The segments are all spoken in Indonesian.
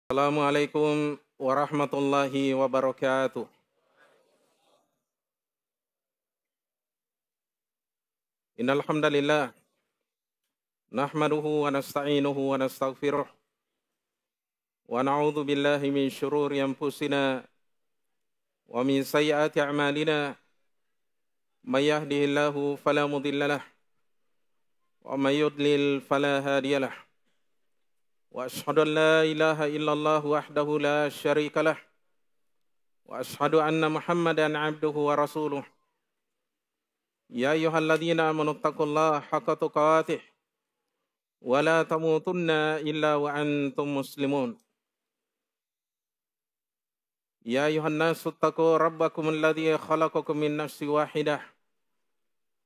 Assalamualaikum warahmatullahi wabarakatuh. Innal hamdalillah nahmaduhu wa nasta'inuhu wa nastaghfiruh wa na'udzu billahi min syururi anfusina wa min sayyiati a'malina may yahdihillahu fala mudhillalah wa may yudlil fala hadiyalah wa asyhadu an la ilaha illallah wahdahu la syarikalah wa asyhadu anna Muhammadan 'abduhu wa rasuluh. Ya ayyuhalladzina amanu taqullaha haqqa tuqatih wa la tamutunna illa wa antum muslimun. Ya ayuhan nasu taqu rabbakum alladzi khalaqakum min nafsin wahidah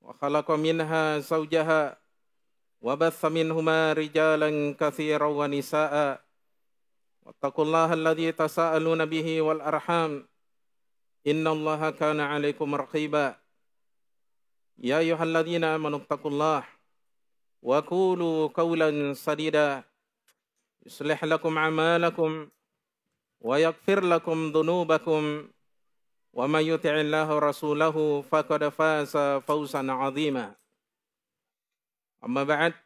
wa khalaqa minha zawjaha wa batha minhuma rijalan katsiran wa nisaa'a wattaqullaha alladzi tasaaluna bihi wal arham innallaha kana 'alaikum raqiba. Ya ayyuhalladzina amanu taqullaha wa qulu qawlan sadida yuslih lakum a'malakum wa yaghfir lakum dhunubakum wa may yuti'illaha wa rasulahu faqad faza fawzan 'azima. Amma ba'd,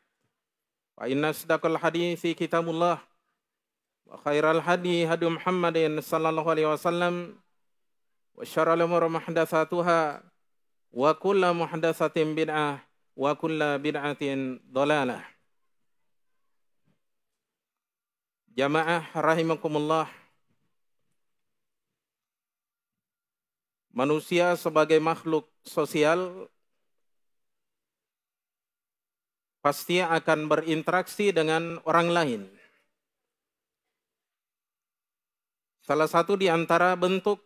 fa inna asdaqal hadithi kitabullah wa khairal hadi hadi Muhammadin sallallahu alaihi wasallam wa syarrul umuri muhdatsatuha wa kullu muhdatsatin bid'ah wa kullu bid'atin dhalalah. Jamaah rahimakumullah. Manusia sebagai makhluk sosial pasti akan berinteraksi dengan orang lain. Salah satu di antara bentuk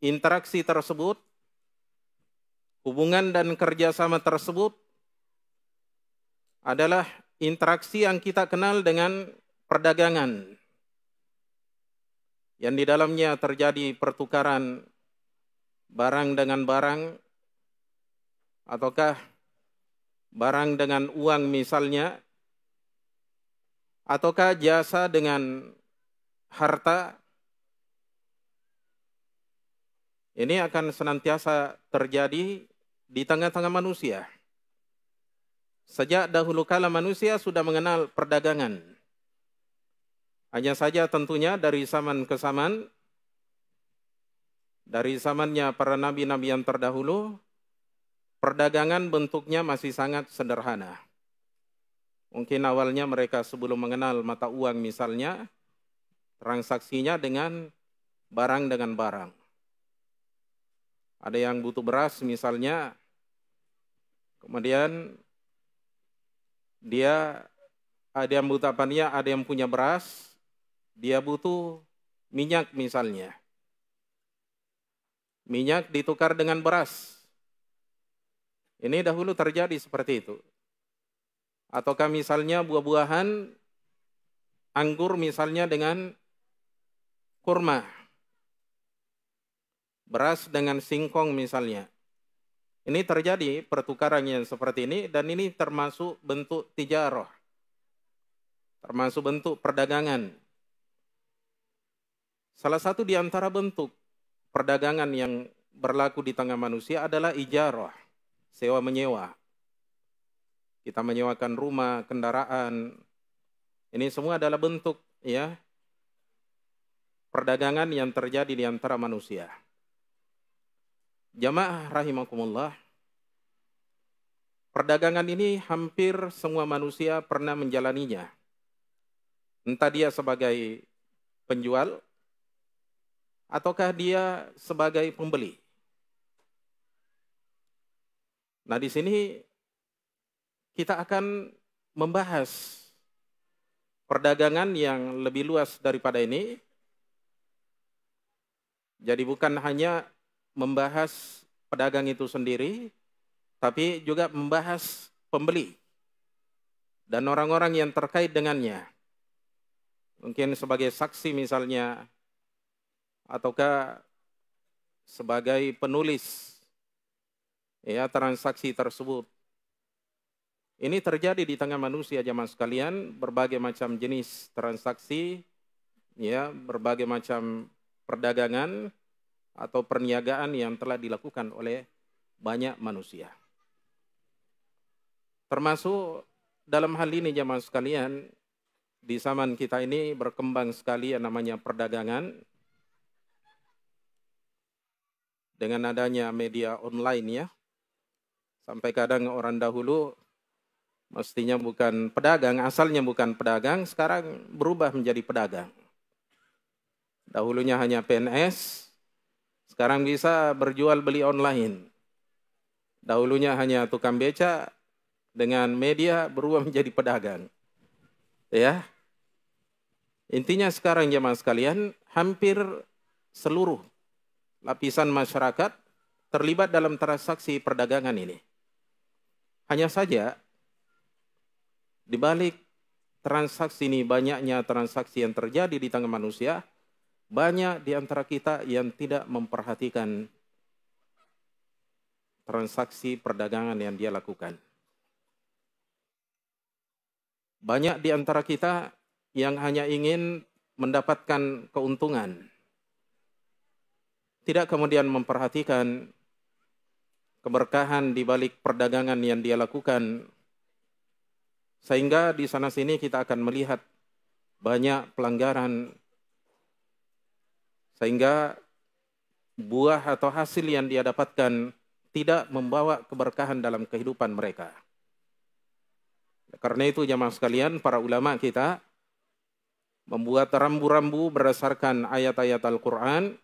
interaksi tersebut, hubungan dan kerjasama tersebut adalah interaksi yang kita kenal dengan perdagangan, yang di dalamnya terjadi pertukaran barang dengan barang, ataukah barang dengan uang misalnya, ataukah jasa dengan harta. Ini akan senantiasa terjadi di tengah-tengah manusia. Sejak dahulu kala manusia sudah mengenal perdagangan. Hanya saja tentunya dari zaman ke zaman, dari zamannya para nabi-nabi yang terdahulu, perdagangan bentuknya masih sangat sederhana. Mungkin awalnya mereka sebelum mengenal mata uang misalnya, transaksinya dengan barang dengan barang. Ada yang butuh beras misalnya, kemudian dia ada yang butuh apanya, ada yang punya beras, dia butuh minyak misalnya. Minyak ditukar dengan beras. Ini dahulu terjadi seperti itu. Ataukah misalnya buah-buahan, anggur misalnya dengan kurma. Beras dengan singkong misalnya. Ini terjadi pertukaran yang seperti ini, dan ini termasuk bentuk tijarah. Termasuk bentuk perdagangan. Salah satu di antara bentuk perdagangan yang berlaku di tengah manusia adalah ijarah, sewa menyewa. Kita menyewakan rumah, kendaraan. Ini semua adalah bentuk perdagangan yang terjadi di antara manusia. Jamaah rahimakumullah. Perdagangan ini hampir semua manusia pernah menjalaninya. Entah dia sebagai penjual ataukah dia sebagai pembeli. Nah, di sini kita akan membahas perdagangan yang lebih luas daripada ini. Jadi bukan hanya membahas pedagang itu sendiri, tapi juga membahas pembeli dan orang-orang yang terkait dengannya. Mungkin sebagai saksi misalnya, ataukah sebagai penulis transaksi tersebut. Ini terjadi di tengah manusia jamaah sekalian, berbagai macam jenis transaksi ya berbagai macam perdagangan atau perniagaan yang telah dilakukan oleh banyak manusia. Termasuk dalam hal ini jemaah sekalian, di zaman kita ini berkembang sekali yang namanya perdagangan. Dengan adanya media online ya, sampai kadang orang dahulu mestinya bukan pedagang, asalnya bukan pedagang, sekarang berubah menjadi pedagang. Dahulunya hanya PNS, sekarang bisa berjual beli online. Dahulunya hanya tukang beca, dengan media berubah menjadi pedagang. Ya. Intinya sekarang jemaah sekalian, hampir seluruh lapisan masyarakat terlibat dalam transaksi perdagangan ini. Hanya saja, di balik transaksi ini, banyaknya transaksi yang terjadi di tengah manusia, banyak di antara kita yang tidak memperhatikan transaksi perdagangan yang dia lakukan. Banyak di antara kita yang hanya ingin mendapatkan keuntungan, tidak kemudian memperhatikan keberkahan di balik perdagangan yang dia lakukan, sehingga di sana sini kita akan melihat banyak pelanggaran, sehingga buah atau hasil yang dia dapatkan tidak membawa keberkahan dalam kehidupan mereka. Karena itu jemaah sekalian, para ulama kita membuat rambu-rambu berdasarkan ayat-ayat Al-Quran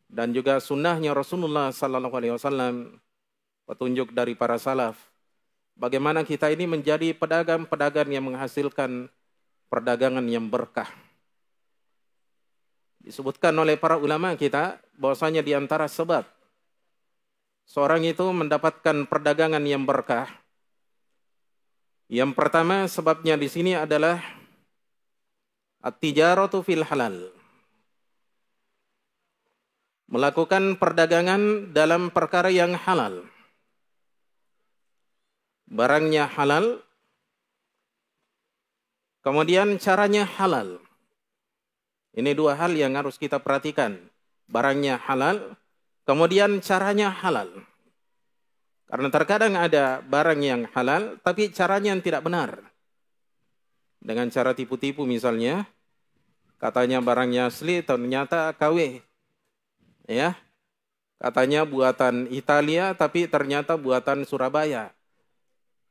dan juga sunnahnya Rasulullah SAW, petunjuk dari para salaf. Bagaimana kita ini menjadi pedagang-pedagang yang menghasilkan perdagangan yang berkah. Disebutkan oleh para ulama kita bahwasanya di antara sebab seorang itu mendapatkan perdagangan yang berkah, yang pertama sebabnya di sini adalah at-tijaratu fil halal. Melakukan perdagangan dalam perkara yang halal. Barangnya halal, kemudian caranya halal. Ini dua hal yang harus kita perhatikan. Barangnya halal, kemudian caranya halal. Karena terkadang ada barang yang halal, tapi caranya yang tidak benar. Dengan cara tipu-tipu misalnya, katanya barangnya asli, ternyata KW. Ya, katanya buatan Italia, tapi ternyata buatan Surabaya.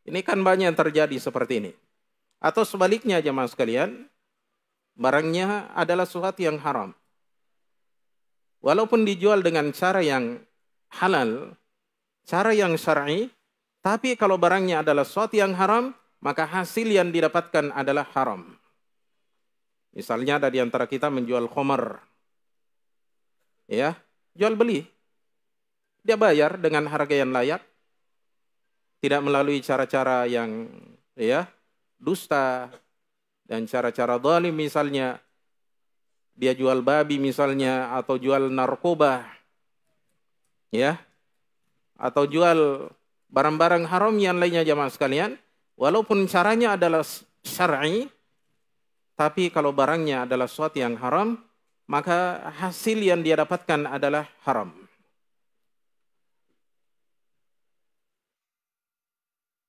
Ini kan banyak yang terjadi seperti ini. Atau sebaliknya jemaah sekalian, barangnya adalah sesuatu yang haram. Walaupun dijual dengan cara yang halal, cara yang syar'i, tapi kalau barangnya adalah sesuatu yang haram, maka hasil yang didapatkan adalah haram. Misalnya ada di antara kita menjual khamar. Ya, jual beli. Dia bayar dengan harga yang layak, tidak melalui cara-cara yang ya dusta dan cara-cara zalim misalnya. Dia jual babi misalnya, atau jual narkoba. Ya. Atau jual barang-barang haram yang lainnya jamaah sekalian, walaupun caranya adalah syar'i, tapi kalau barangnya adalah sesuatu yang haram, maka hasil yang dia dapatkan adalah haram.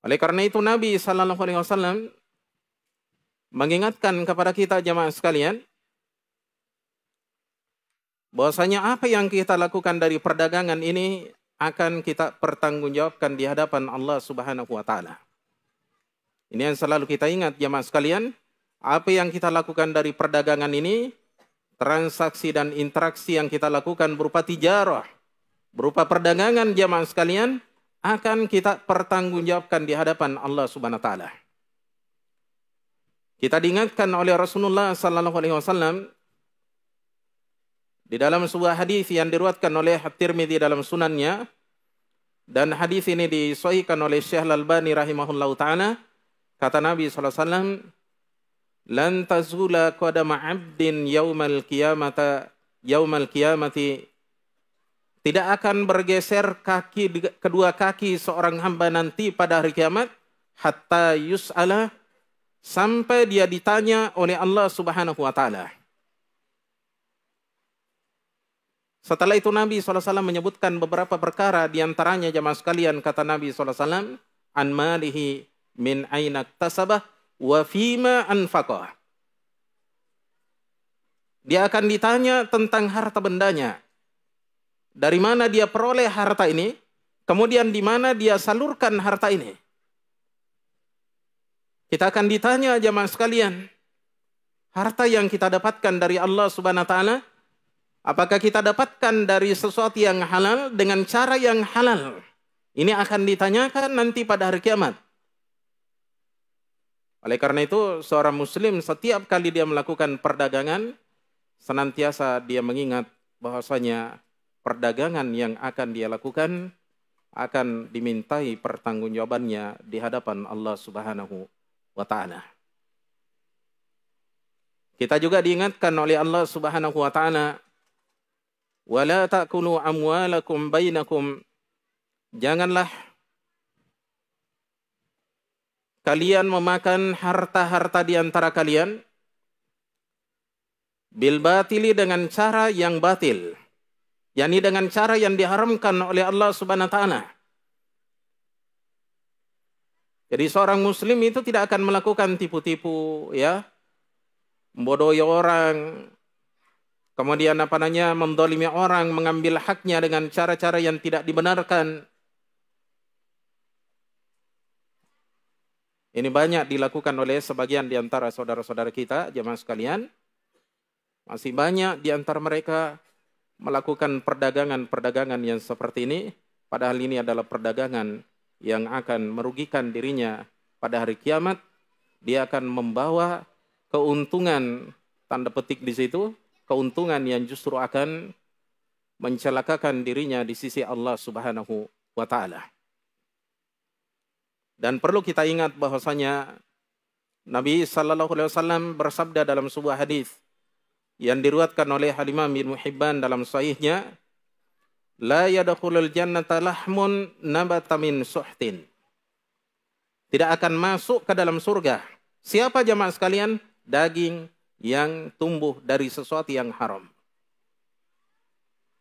Oleh karena itu Nabi SAW mengingatkan kepada kita jamaah sekalian, bahwasanya apa yang kita lakukan dari perdagangan ini akan kita pertanggungjawabkan di hadapan Allah Subhanahu wa Ta'ala. Ini yang selalu kita ingat jamaah sekalian, apa yang kita lakukan dari perdagangan ini, transaksi dan interaksi yang kita lakukan berupa tijarah, berupa perdagangan jamaah sekalian, akan kita pertanggungjawabkan di hadapan Allah Subhanahu wa Ta'ala. Kita diingatkan oleh Rasulullah SAW di dalam sebuah hadis yang diriwayatkan oleh At-Tirmidzi dalam sunannya, dan hadis ini disahihkan oleh Syekh Al-Albani rahimahullahu taala. Kata Nabi SAW, lan tazula qadama 'abdin yaumal qiyamati, tidak akan bergeser kedua kaki seorang hamba nanti pada hari kiamat, hatta yus'ala, sampai dia ditanya oleh Allah Subhanahu wa Ta'ala. Setelah itu Nabi SAW menyebutkan beberapa perkara, diantaranya jamaah sekalian kata Nabi SAW, an malihi min aina tasabah wa fima anfaqah. Dia akan ditanya tentang harta bendanya. Dari mana dia peroleh harta ini, kemudian di mana dia salurkan harta ini. Kita akan ditanya jamaah sekalian, harta yang kita dapatkan dari Allah Subhanahu wa taala, apakah kita dapatkan dari sesuatu yang halal dengan cara yang halal? Ini akan ditanyakan nanti pada hari kiamat. Oleh karena itu, seorang muslim setiap kali dia melakukan perdagangan, senantiasa dia mengingat bahwasanya perdagangan yang akan dia lakukan akan dimintai pertanggungjawabannya di hadapan Allah Subhanahu wa taala. Kita juga diingatkan oleh Allah Subhanahu wa taala, wala ta'kulu amwalakum bainakum, janganlah kalian memakan harta-harta di antara kalian bil batili, dengan cara yang batil, yakni dengan cara yang diharamkan oleh Allah Subhanahu wa taala. Jadi seorang muslim itu tidak akan melakukan tipu-tipu, ya, membodohi orang, kemudian mendolimi orang, mengambil haknya dengan cara-cara yang tidak dibenarkan. Ini banyak dilakukan oleh sebagian di antara saudara-saudara kita, jemaah sekalian. Masih banyak di antara mereka melakukan perdagangan-perdagangan yang seperti ini, padahal ini adalah perdagangan yang akan merugikan dirinya pada hari kiamat. Dia akan membawa keuntungan, tanda petik di situ, keuntungan yang justru akan mencelakakan dirinya di sisi Allah Subhanahu wa taala. Dan perlu kita ingat bahwasanya Nabi sallallahu alaihi wasallam bersabda dalam sebuah hadis yang diriwayatkan oleh Imam Ibnu Hibban dalam sahihnya, la yadkhulul jannata lahmun nabata min suhtin. Tidak akan masuk ke dalam surga siapa jamaah sekalian? Daging yang tumbuh dari sesuatu yang haram.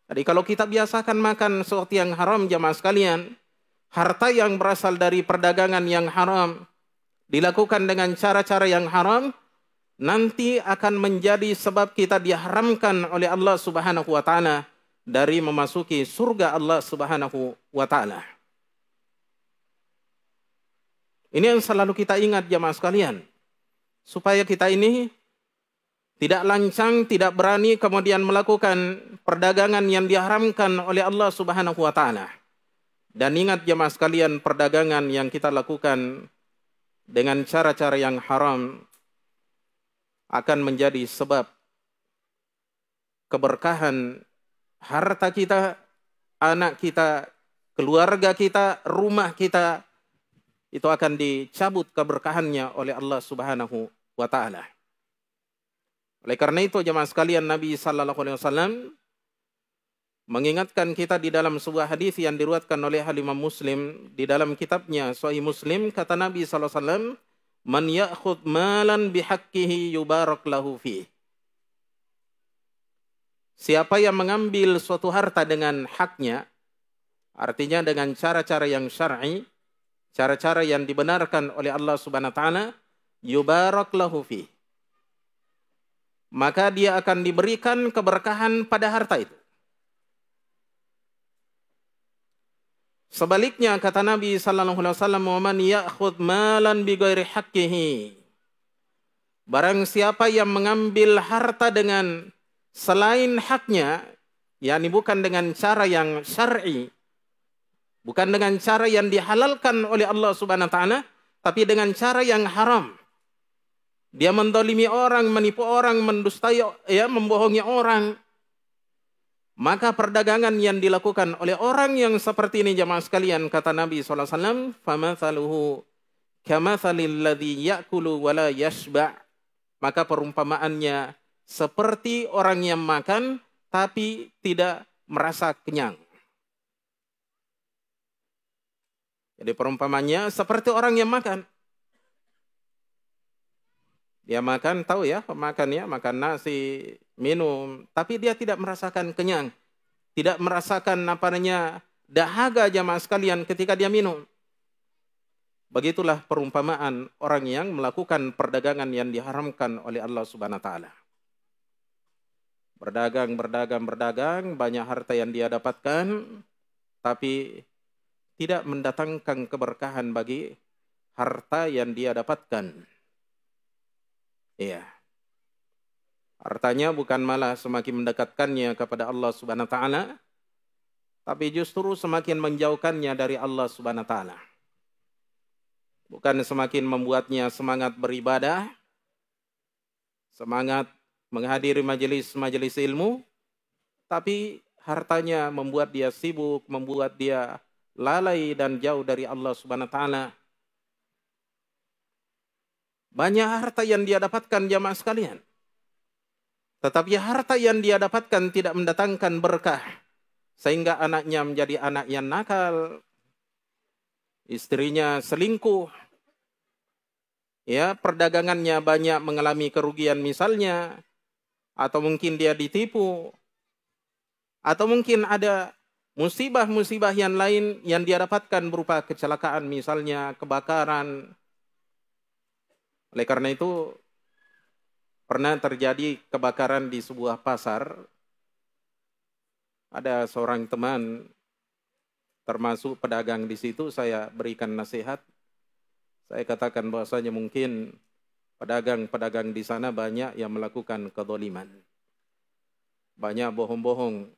Jadi kalau kita biasakan makan sesuatu yang haram jamaah sekalian, harta yang berasal dari perdagangan yang haram, dilakukan dengan cara-cara yang haram, nanti akan menjadi sebab kita diharamkan oleh Allah Subhanahu wa taala dari memasuki surga Allah Subhanahu wa taala. Ini yang selalu kita ingat jamaah sekalian, supaya kita ini tidak lancang, tidak berani kemudian melakukan perdagangan yang diharamkan oleh Allah Subhanahu wa taala. Dan ingat jamaah sekalian, perdagangan yang kita lakukan dengan cara-cara yang haram akan menjadi sebab keberkahan harta kita, anak kita, keluarga kita, rumah kita, itu akan dicabut keberkahannya oleh Allah Subhanahu wa taala. Oleh karena itu jemaah sekalian, Nabi sallallahu alaihi wasallam mengingatkan kita di dalam sebuah hadis yang diriwayatkan oleh Imam Muslim di dalam kitabnya Sahih Muslim, kata Nabi sallallahu alaihi wasallam, man ya'khudh malan bihaqqihi yubarak lahu fi. Siapa yang mengambil suatu harta dengan haknya, artinya dengan cara-cara yang syar'i, cara-cara yang dibenarkan oleh Allah Subhanahu wa taala, yubarak lahu fi, maka dia akan diberikan keberkahan pada harta itu. Sebaliknya kata Nabi sallallahu alaihi wasallam, "Wa man ya'khudh malan bighairi haqqihi." Barang siapa yang mengambil harta dengan selain haknya, yakni bukan dengan cara yang syar'i, bukan dengan cara yang dihalalkan oleh Allah Subhanahu wa taala, tapi dengan cara yang haram. Dia mendolimi orang, menipu orang, mendustai, membohongi orang. Maka perdagangan yang dilakukan oleh orang yang seperti ini jamaah sekalian, kata Nabi SAW, فَمَثَلُهُ كَمَثَلِ الَّذِي يَأْكُلُ وَلَا يَشْبَعْ. Maka perumpamaannya seperti orang yang makan tapi tidak merasa kenyang. Jadi perumpamaannya seperti orang yang makan. Dia makan, tahu ya, makan nasi, minum, tapi dia tidak merasakan kenyang. tidak merasakan dahaga jamaah sekalian ketika dia minum. Begitulah perumpamaan orang yang melakukan perdagangan yang diharamkan oleh Allah Subhanahu wa taala. Berdagang, banyak harta yang dia dapatkan, tapi tidak mendatangkan keberkahan bagi harta yang dia dapatkan. Iya. Hartanya bukan malah semakin mendekatkannya kepada Allah Subhanahu wa taala, tapi justru semakin menjauhkannya dari Allah Subhanahu wa taala. Bukan semakin membuatnya semangat beribadah, semangat menghadiri majelis-majelis ilmu, tapi hartanya membuat dia sibuk, membuat dia lalai dan jauh dari Allah Subhanahu wa taala. Banyak harta yang dia dapatkan jamaah sekalian. Tetapi harta yang dia dapatkan tidak mendatangkan berkah. Sehingga anaknya menjadi anak yang nakal. Istrinya selingkuh. Ya, perdagangannya banyak mengalami kerugian misalnya. Atau mungkin dia ditipu. Atau mungkin ada musibah-musibah yang lain yang dia dapatkan berupa kecelakaan misalnya, kebakaran. Oleh karena itu, pernah terjadi kebakaran di sebuah pasar. Ada seorang teman, termasuk pedagang di situ, saya berikan nasihat. Saya katakan bahwasanya mungkin pedagang-pedagang di sana banyak yang melakukan kedzaliman. Banyak bohong-bohong.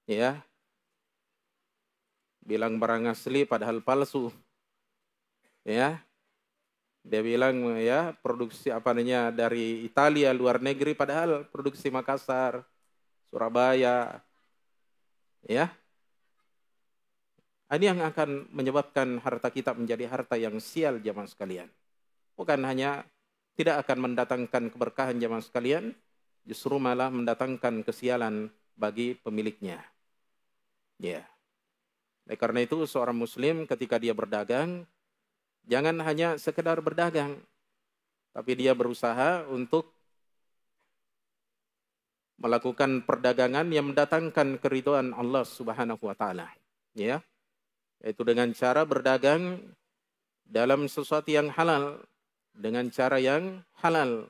Ya. Bilang barang asli padahal palsu. Ya. Dia bilang ya produksi dari Italia luar negeri padahal produksi Makassar, Surabaya. Ya. Ini yang akan menyebabkan harta kita menjadi harta yang sial jamaah sekalian. Bukan hanya tidak akan mendatangkan keberkahan jamaah sekalian, justru malah mendatangkan kesialan bagi pemiliknya. Ya. Oleh karena itu seorang muslim ketika dia berdagang, jangan hanya sekedar berdagang, tapi dia berusaha untuk melakukan perdagangan yang mendatangkan keridhaan Allah Subhanahu wa taala. Ya. Yaitu dengan cara berdagang dalam sesuatu yang halal, dengan cara yang halal,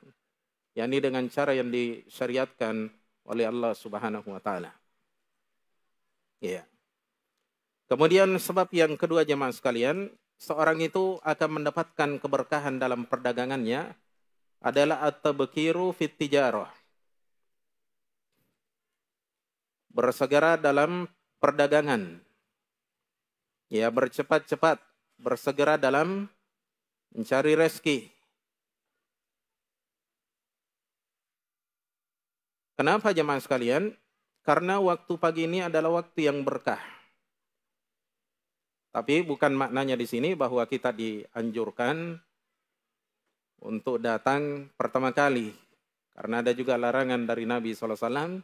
yakni dengan cara yang disyariatkan oleh Allah Subhanahu wa taala. Ya. Kemudian sebab yang kedua jemaah sekalian, seorang itu akan mendapatkan keberkahan dalam perdagangannya adalah at-tabkiru fit tijarah. Bersegera dalam perdagangan. Ya, bercepat-cepat, bersegera dalam mencari rezeki. Kenapa jemaah sekalian? Karena waktu pagi ini adalah waktu yang berkah. Tapi bukan maknanya di sini bahwa kita dianjurkan untuk datang pertama kali. Karena ada juga larangan dari Nabi SAW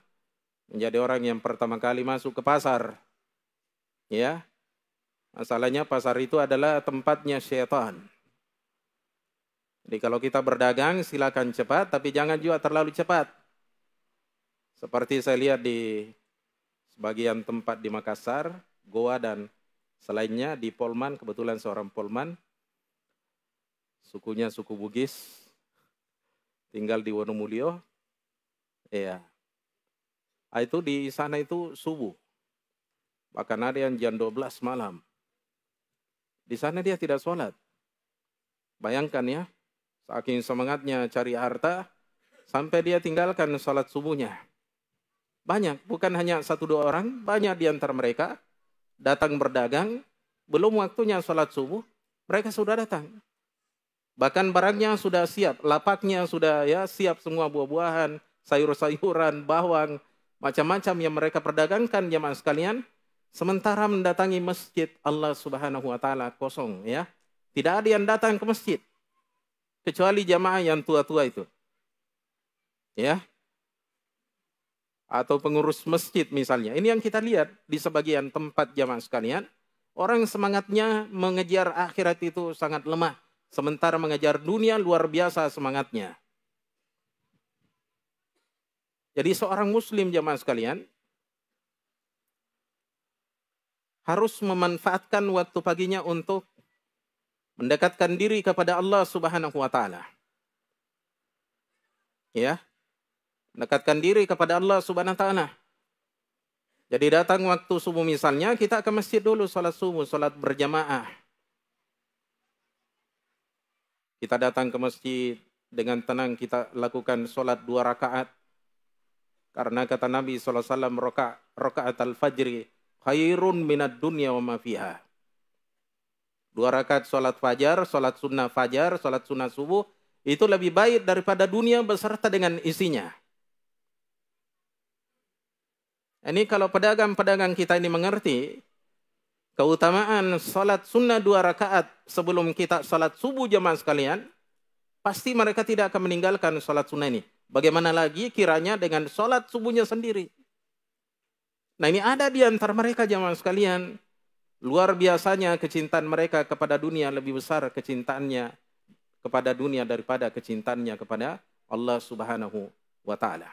menjadi orang yang pertama kali masuk ke pasar. Ya. Masalahnya pasar itu adalah tempatnya syaitan. Jadi kalau kita berdagang silakan cepat, tapi jangan juga terlalu cepat. Seperti saya lihat di sebagian tempat di Makassar, Goa dan selainnya di Polman, kebetulan seorang Polman, sukunya suku Bugis, tinggal di Wonomulyo. Ya. Itu di sana itu subuh. Bahkan ada yang jam 12 malam. Di sana dia tidak sholat. Bayangkan ya, saking semangatnya cari harta, sampai dia tinggalkan sholat subuhnya. Banyak, bukan hanya 1-2 orang, banyak di antara mereka datang berdagang, belum waktunya sholat subuh, mereka sudah datang. Bahkan barangnya sudah siap, lapaknya sudah ya siap semua buah-buahan, sayur-sayuran, bawang, macam-macam yang mereka perdagangkan jemaah sekalian. Sementara mendatangi masjid Allah Subhanahu wa taala kosong ya. Tidak ada yang datang ke masjid kecuali jamaah yang tua-tua itu. Ya. Atau pengurus masjid misalnya. Ini yang kita lihat di sebagian tempat jamaah sekalian, orang semangatnya mengejar akhirat itu sangat lemah, sementara mengejar dunia luar biasa semangatnya. Jadi seorang muslim jamaah sekalian, harus memanfaatkan waktu paginya untuk mendekatkan diri kepada Allah Subhanahu wa taala. Ya, mendekatkan diri kepada Allah Subhanahu wa taala. Jadi datang waktu subuh misalnya, kita ke masjid dulu salat subuh, salat berjamaah. Kita datang ke masjid dengan tenang, kita lakukan salat 2 rakaat. Karena kata Nabi SAW, rakaat al-fajri khairun minad dunya wa ma fiha. 2 rakaat salat fajar, salat sunnah fajar, salat sunnah subuh, itu lebih baik daripada dunia beserta dengan isinya. Ini kalau pedagang-pedagang kita ini mengerti keutamaan salat sunnah 2 rakaat sebelum kita salat subuh jemaah sekalian, pasti mereka tidak akan meninggalkan salat sunnah ini. Bagaimana lagi kiranya dengan salat subuhnya sendiri. Nah, ini ada di antara mereka jemaah sekalian. Luar biasanya kecintaan mereka kepada dunia, lebih besar kecintaannya kepada dunia daripada kecintaannya kepada Allah Subhanahu wa taala.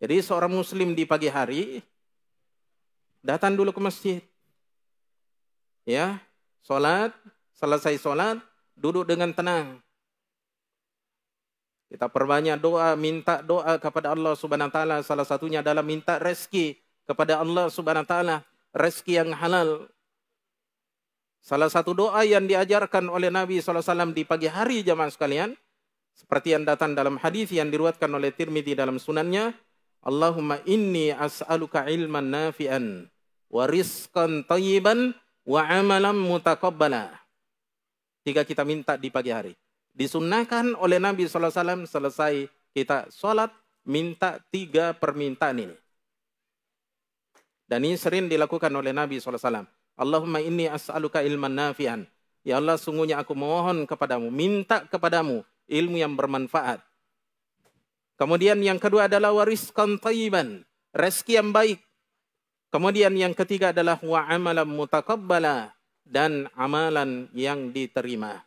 Jadi seorang muslim di pagi hari datang dulu ke masjid. Ya, salat, selesai salat, duduk dengan tenang. Kita perbanyak doa, minta doa kepada Allah Subhanahu wa taala, salah satunya adalah minta rezeki kepada Allah Subhanahu wa taala, rezeki yang halal. Salah satu doa yang diajarkan oleh Nabi SAW di pagi hari jamaah sekalian, seperti yang datang dalam hadis yang diriwayatkan oleh Tirmidzi dalam sunannya, Allahumma inni as'aluka ilman nafi'an wa rizqan thayyiban wa amalan mutaqabbala. 3 kita minta di pagi hari. Disunnahkan oleh Nabi SAW selesai kita sholat, minta 3 permintaan ini. Dan ini sering dilakukan oleh Nabi SAW. Allahumma inni as'aluka ilman nafi'an. Ya Allah, sungguhnya aku mohon kepadamu, minta kepadamu ilmu yang bermanfaat. Kemudian yang kedua adalah wariskan thayyiban, rezeki yang baik. Kemudian yang ketiga adalah wa amalan mutaqabbala, dan amalan yang diterima.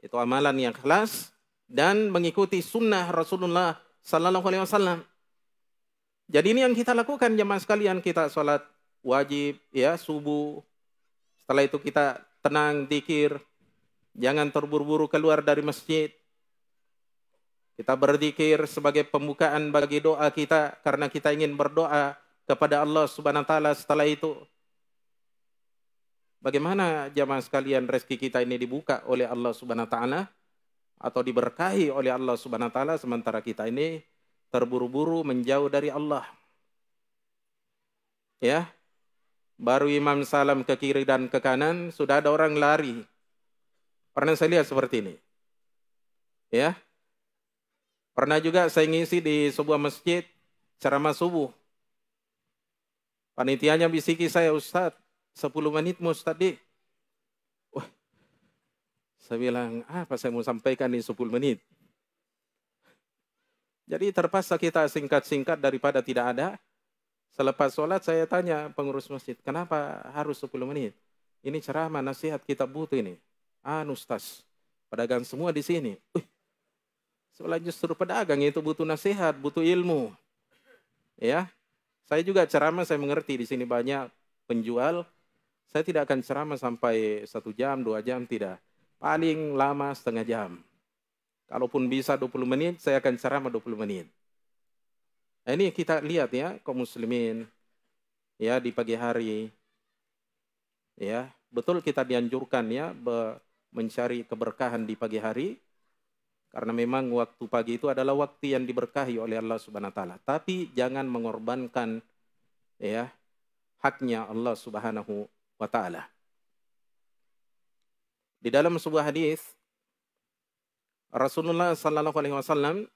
Itu amalan yang ikhlas dan mengikuti sunnah Rasulullah sallallahu alaihi wasallam. Jadi ini yang kita lakukan jemaah sekalian, kita sholat wajib ya subuh. Setelah itu kita tenang zikir, jangan terburu-buru keluar dari masjid. Kita berzikir sebagai pembukaan bagi doa kita karena kita ingin berdoa kepada Allah Subhanahu wa taala setelah itu. Bagaimana jamaah sekalian rezeki kita ini dibuka oleh Allah Subhanahu wa taala atau diberkahi oleh Allah Subhanahu wa taala sementara kita ini terburu-buru menjauh dari Allah. Ya. Baru imam salam ke kiri dan ke kanan sudah ada orang lari. Pernah saya lihat seperti ini. Ya. Pernah juga saya ngisi di sebuah masjid ceramah subuh. Panitianya bisiki saya, Ustaz, 10 menit Ustaz. Wah, saya bilang, apa saya mau sampaikan di 10 menit? Jadi terpaksa kita singkat-singkat daripada tidak ada. Selepas sholat saya tanya pengurus masjid, kenapa harus 10 menit? Ini ceramah, nasihat kita butuh ini. Ustaz, pedagang semua di sini. Soalnya justru pedagang itu butuh nasihat, butuh ilmu. Ya, saya juga ceramah, saya mengerti di sini banyak penjual. Saya tidak akan ceramah sampai 1 jam, 2 jam, tidak. Paling lama setengah jam. Kalaupun bisa 20 menit, saya akan ceramah 20 menit. Nah, ini kita lihat ya, kaum muslimin ya di pagi hari. Ya, betul kita dianjurkan ya mencari keberkahan di pagi hari. Karena memang waktu pagi itu adalah waktu yang diberkahi oleh Allah Subhanahu wa taala. Tapi jangan mengorbankan ya haknya Allah Subhanahu wa taala. Di dalam sebuah hadis Rasulullah sallallahu alaihi wasallam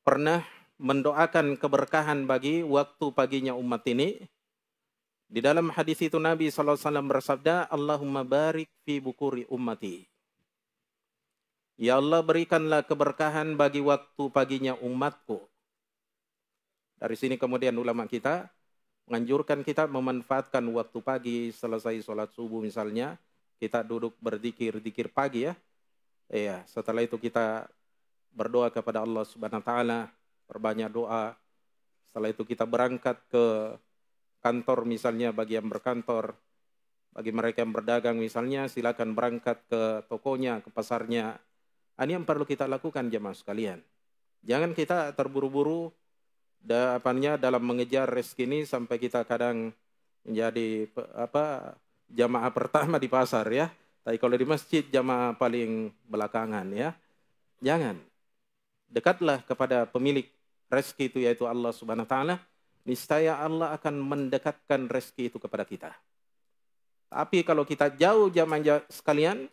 pernah mendoakan keberkahan bagi waktu paginya umat ini. Di dalam hadis itu Nabi sallallahu alaihi wasallam bersabda, "Allahumma barik fi bukuri ummati." Ya Allah, berikanlah keberkahan bagi waktu paginya umatku. Dari sini kemudian ulama kita menganjurkan kita memanfaatkan waktu pagi selesai sholat subuh misalnya. Kita duduk berzikir pagi ya. Iya, setelah itu kita berdoa kepada Allah Subhanahu wa taala, perbanyak doa. Setelah itu kita berangkat ke kantor misalnya, bagi yang berkantor, bagi mereka yang berdagang misalnya, silakan berangkat ke tokonya, ke pasarnya. Ini yang perlu kita lakukan jemaah sekalian. Jangan kita terburu-buru dalam mengejar rezeki ini sampai kita kadang menjadi jamaah pertama di pasar ya. Tapi kalau di masjid jamaah paling belakangan ya. Jangan. Dekatlah kepada pemilik rezeki itu yaitu Allah Subhanahu wa taala. Niscaya Allah akan mendekatkan rezeki itu kepada kita. Tapi kalau kita jauh jamaah sekalian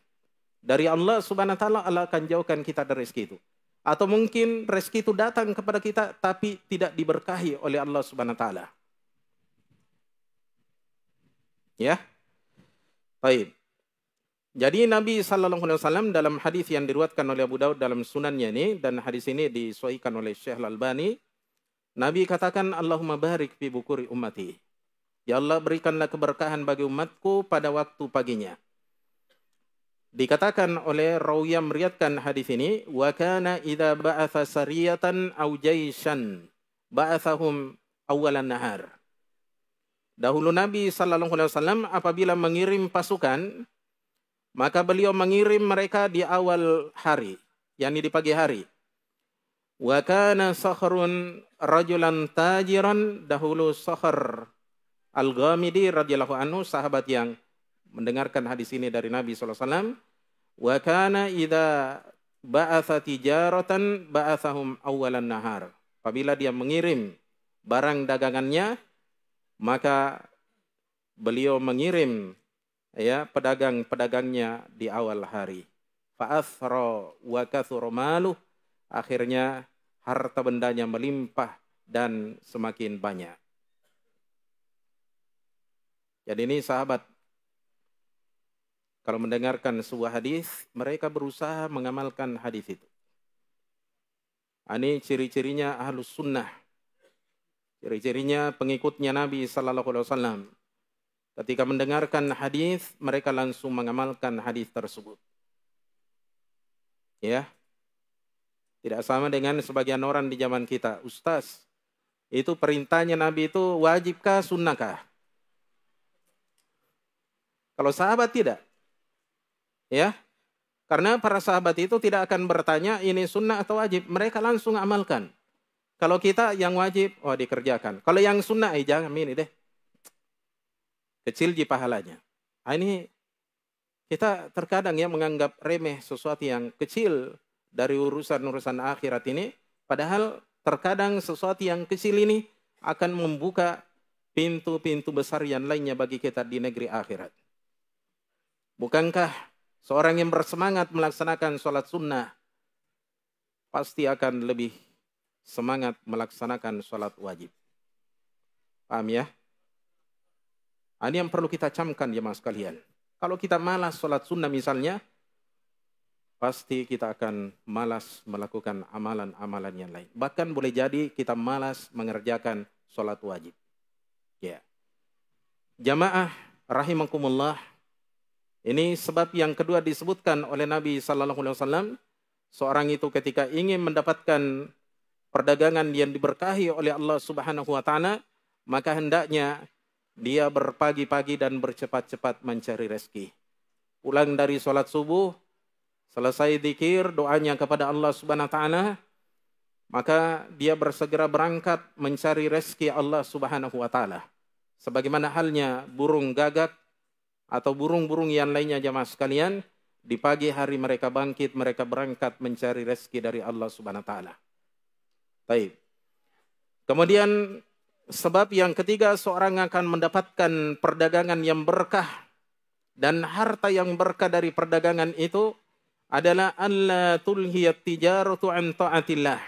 dari Allah Subhanahu wa taala, Allah akan jauhkan kita dari rezeki itu. Atau mungkin rezeki itu datang kepada kita tapi tidak diberkahi oleh Allah Subhanahu wa taala. Ya. Baik. Jadi Nabi sallallahu alaihi wasallam dalam hadis yang diriwayatkan oleh Abu Daud dalam sunannya ini, dan hadis ini disahihkan oleh Syekh Al-Albani, Nabi katakan, Allahumma barik fi bukuri ummati. Ya Allah, berikanlah keberkahan bagi umatku pada waktu paginya. Dikatakan oleh rawi yang meriwayatkan hadis ini, wa kana idza ba'atha sariyatan aw jaishan ba'athahum awwalan nahar. Dahulu Nabi sallallahu alaihi wasallam apabila mengirim pasukan, maka beliau mengirim mereka di awal hari, yakni di pagi hari. Wa kana Sakhrun rajulan tajiran, dahulu Sakhr Al-Ghamidi radhiyallahu anhu, sahabat yang mendengarkan hadis ini dari Nabi sallallahu alaihi wasallam, wa kana idza ba'atha tijaratan ba'athahum awwalan nahar. Apabila dia mengirim barang dagangannya, maka beliau mengirim pedagang-pedagangnya di awal hari. Fa'athra wa kathura maluh, akhirnya harta bendanya melimpah dan semakin banyak. Jadi ini sahabat, kalau mendengarkan sebuah hadis, mereka berusaha mengamalkan hadis itu. Ini ciri-cirinya ahlus sunnah. Ciri-cirinya pengikutnya Nabi sallallahu alaihi wasallam. Ketika mendengarkan hadis, mereka langsung mengamalkan hadis tersebut. Ya. Tidak sama dengan sebagian orang di zaman kita. Ustaz, itu perintahnya Nabi itu wajibkah, sunnahkah? Kalau sahabat tidak. Ya. Karena para sahabat itu tidak akan bertanya ini sunnah atau wajib. Mereka langsung amalkan. Kalau kita yang wajib, dikerjakan. Kalau yang sunnah, jangan ini deh. Kecil di pahalanya. Ini kita terkadang menganggap remeh sesuatu yang kecil dari urusan-urusan akhirat ini. Padahal terkadang sesuatu yang kecil ini akan membuka pintu-pintu besar yang lainnya bagi kita di negeri akhirat. Bukankah seorang yang bersemangat melaksanakan sholat sunnah pasti akan lebih semangat melaksanakan sholat wajib? Paham ya? Ini yang perlu kita camkan ya mas kalian. Kalau kita malas sholat sunnah misalnya, pasti kita akan malas melakukan amalan-amalan yang lain. Bahkan boleh jadi kita malas mengerjakan sholat wajib. Ya. Jamaah rahimakumullah. Ini sebab yang kedua disebutkan oleh Nabi sallallahu alaihi wasallam, seorang itu ketika ingin mendapatkan perdagangan yang diberkahi oleh Allah Subhanahu wa taala, maka hendaknya dia berpagi-pagi dan bercepat-cepat mencari rezeki. Pulang dari sholat subuh, selesai zikir, doanya kepada Allah Subhanahu wa taala, maka dia bersegera berangkat mencari rezeki Allah Subhanahu wa taala. Sebagaimana halnya burung gagak atau burung-burung yang lainnya jamaah sekalian, di pagi hari mereka bangkit, mereka berangkat mencari rezeki dari Allah Subhanahu wa taala. Baik. Kemudian sebab yang ketiga, seorang akan mendapatkan perdagangan yang berkah, dan harta yang berkah dari perdagangan itu adalah alla tulhiyat tijaratu an ta'atillah.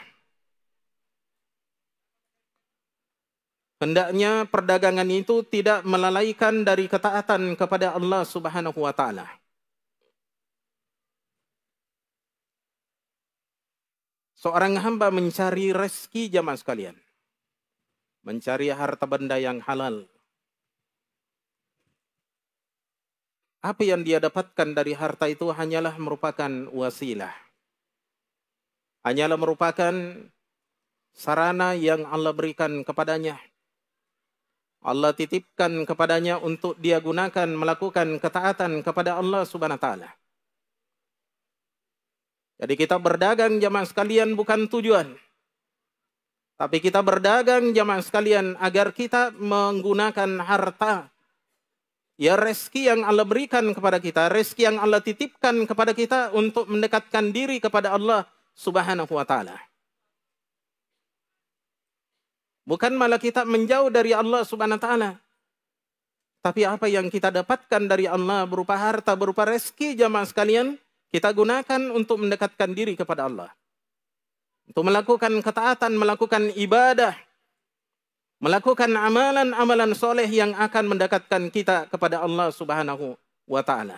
Hendaknya perdagangan itu tidak melalaikan dari ketaatan kepada Allah Subhanahu wa taala. Seorang hamba mencari rezeki jamaah sekalian, mencari harta benda yang halal. Apa yang dia dapatkan dari harta itu hanyalah merupakan wasilah. Hanyalah merupakan sarana yang Allah berikan kepadanya. Allah titipkan kepadanya untuk dia gunakan melakukan ketaatan kepada Allah Subhanahu wa taala. Jadi kita berdagang jamaah sekalian bukan tujuan. Tapi kita berdagang jamaah sekalian agar kita menggunakan harta. Ya rezeki yang Allah berikan kepada kita, rezeki yang Allah titipkan kepada kita untuk mendekatkan diri kepada Allah Subhanahu wa taala. Bukan malah kita menjauh dari Allah Subhanahu wa taala. Tapi apa yang kita dapatkan dari Allah berupa harta, berupa rezeki jamaah sekalian, kita gunakan untuk mendekatkan diri kepada Allah. Untuk melakukan ketaatan, melakukan ibadah, melakukan amalan-amalan soleh yang akan mendekatkan kita kepada Allah Subhanahu wa taala.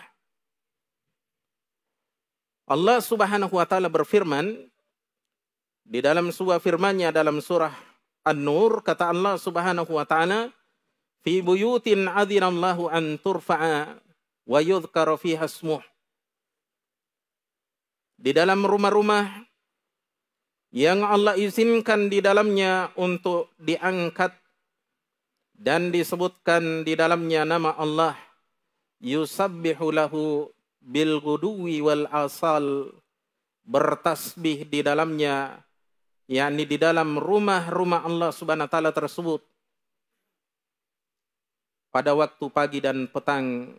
Allah Subhanahu wa taala berfirman di dalam sebuah firman-Nya dalam surah An-Nur, kata Allah Subhanahu wa taala, "Fi buyutin adzinallahu an turfa'a wa yudhkara fiha ismuh." Di dalam rumah-rumah yang Allah izinkan di dalamnya untuk diangkat dan disebutkan di dalamnya nama Allah, yusabbihu lahu bil ghuduwi wal asal, bertasbih di dalamnya, yakni di dalam rumah-rumah Allah Subhanahu wa taala tersebut pada waktu pagi dan petang.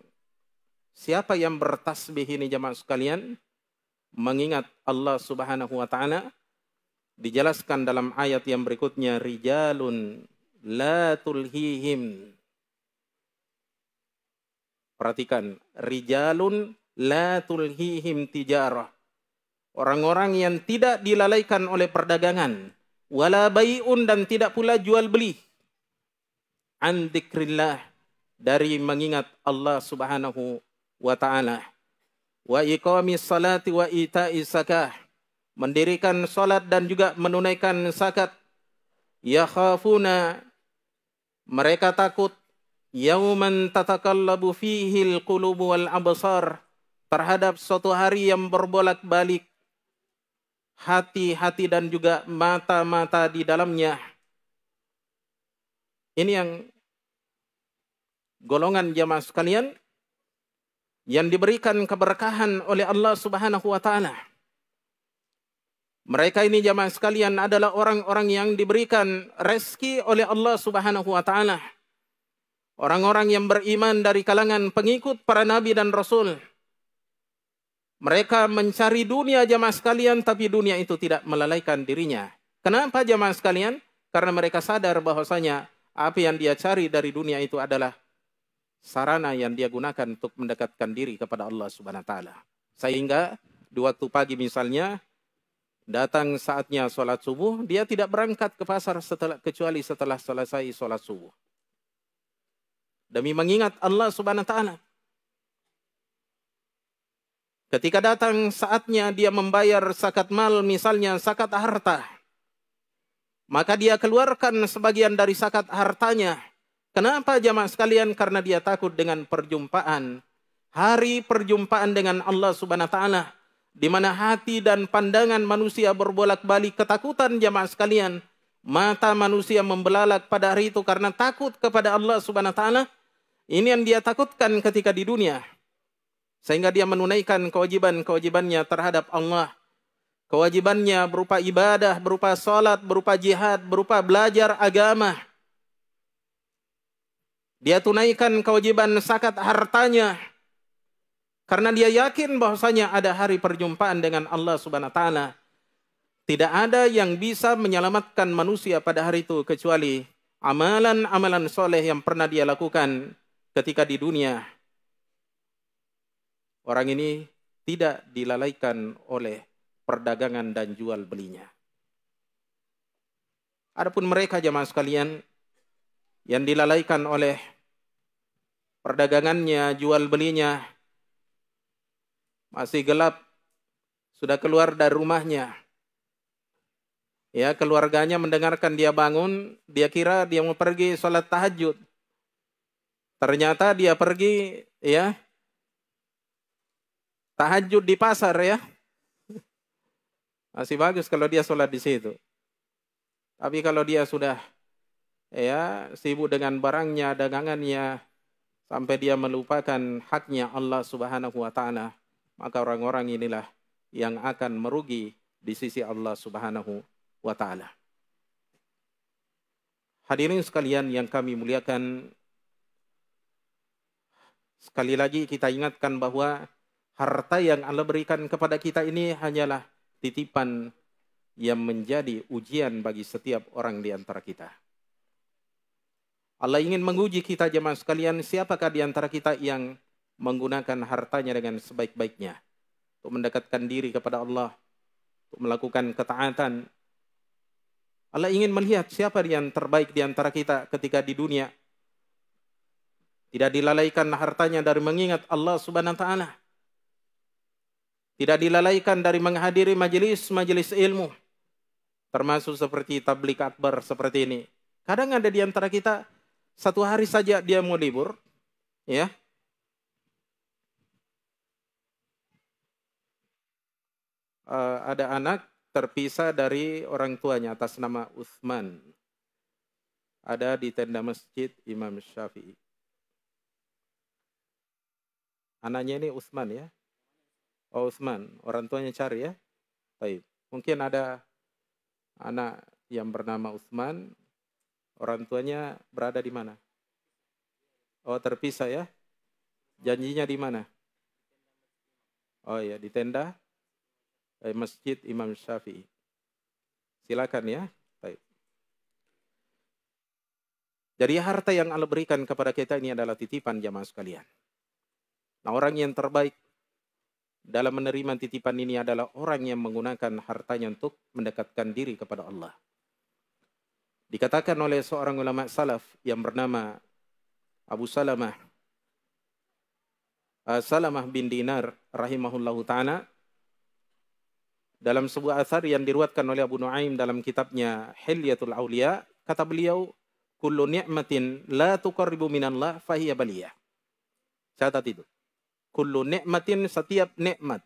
Siapa yang bertasbih ini jamaah sekalian? Mengingat Allah Subhanahu wa taala. Dijelaskan dalam ayat yang berikutnya, rijalun la tulhihim. Perhatikan, rijalun la tulhihim tijarah. Orang-orang yang tidak dilalaikan oleh perdagangan, wala bai'un, dan tidak pula jual beli, an dzikrillah, dari mengingat Allah Subhanahu wa taala, wa iqamis salati wa ita'is zakah, mendirikan salat dan juga menunaikan zakat, yakhafuna, mereka takut, yauman tatakallabu fihil qulubu wal absar, terhadap suatu hari yang berbolak-balik hati-hati dan juga mata-mata di dalamnya. Ini yang golongan jamaah sekalian yang diberikan keberkahan oleh Allah Subhanahu wa taala. Mereka ini jamaah sekalian adalah orang-orang yang diberikan rezeki oleh Allah Subhanahu wa taala. Orang-orang yang beriman dari kalangan pengikut para nabi dan rasul. Mereka mencari dunia jamaah sekalian, tapi dunia itu tidak melalaikan dirinya. Kenapa jamaah sekalian? Karena mereka sadar bahwasanya apa yang dia cari dari dunia itu adalah sarana yang dia gunakan untuk mendekatkan diri kepada Allah Subhanahu wa taala. Sehingga di waktu pagi misalnya, datang saatnya sholat subuh, dia tidak berangkat ke pasar kecuali setelah selesai sholat subuh. Demi mengingat Allah Subhanahu wa taala. Ketika datang saatnya dia membayar zakat mal, misalnya zakat harta, maka dia keluarkan sebagian dari zakat hartanya. Kenapa jamaah sekalian? Karena dia takut dengan perjumpaan. Hari perjumpaan dengan Allah Subhanahu wa taala, di mana hati dan pandangan manusia berbolak-balik ketakutan jamaah sekalian. Mata manusia membelalak pada hari itu karena takut kepada Allah Subhanahu wa taala. Ini yang dia takutkan ketika di dunia. Sehingga dia menunaikan kewajiban-kewajibannya terhadap Allah. Kewajibannya berupa ibadah, berupa salat, berupa jihad, berupa belajar agama. Dia tunaikan kewajiban zakat hartanya. Karena dia yakin bahwasanya ada hari perjumpaan dengan Allah Subhanahu wa taala. Tidak ada yang bisa menyelamatkan manusia pada hari itu kecuali amalan-amalan soleh yang pernah dia lakukan ketika di dunia. Orang ini tidak dilalaikan oleh perdagangan dan jual belinya. Adapun mereka jamaah sekalian yang dilalaikan oleh perdagangannya, jual belinya, masih gelap, sudah keluar dari rumahnya. Ya, keluarganya mendengarkan dia bangun, dia kira dia mau pergi sholat tahajud. Ternyata dia pergi, ya, tahajud di pasar, ya. Masih bagus kalau dia sholat di situ. Tapi kalau dia sudah ya, sibuk dengan barangnya, dagangannya, sampai dia melupakan haknya Allah Subhanahu wa taala, maka orang-orang inilah yang akan merugi di sisi Allah Subhanahu wa taala. Hadirin sekalian yang kami muliakan, sekali lagi kita ingatkan bahwa harta yang Allah berikan kepada kita ini hanyalah titipan yang menjadi ujian bagi setiap orang di antara kita. Allah ingin menguji kita jemaah sekalian, siapakah di antara kita yang menggunakan hartanya dengan sebaik-baiknya untuk mendekatkan diri kepada Allah, untuk melakukan ketaatan. Allah ingin melihat siapa yang terbaik di antara kita ketika di dunia. Tidak dilalaikan hartanya dari mengingat Allah Subhanahu wa taala. Tidak dilalaikan dari menghadiri majelis-majelis ilmu. Termasuk seperti tablik akbar seperti ini. Kadang ada di antara kita, satu hari saja dia mau libur, ya. Ada anak terpisah dari orang tuanya atas nama Utsman. Ada di tenda masjid Imam Syafi'i. Anaknya ini Utsman ya. Oh Utsman, orang tuanya cari ya. Baik. Mungkin ada anak yang bernama Utsman, orang tuanya berada di mana? Oh terpisah ya. Janjinya di mana? Oh ya, di tenda Masjid Imam Syafi'i. Silakan ya. Baik. Jadi harta yang Allah berikan kepada kita ini adalah titipan jamaah sekalian. Nah, orang yang terbaik dalam menerima titipan ini adalah orang yang menggunakan hartanya untuk mendekatkan diri kepada Allah. Dikatakan oleh seorang ulama salaf yang bernama Abu Salamah bin Dinar rahimahullahu ta'ala, dalam sebuah athar yang diriwayatkan oleh Abu Nuaim dalam kitabnya Hilyatul Auliya, kata beliau, kullu ni'matin la tuqarribu minallah fahiya baliyah. Catat itu. Kullu ni'matin, setiap nikmat,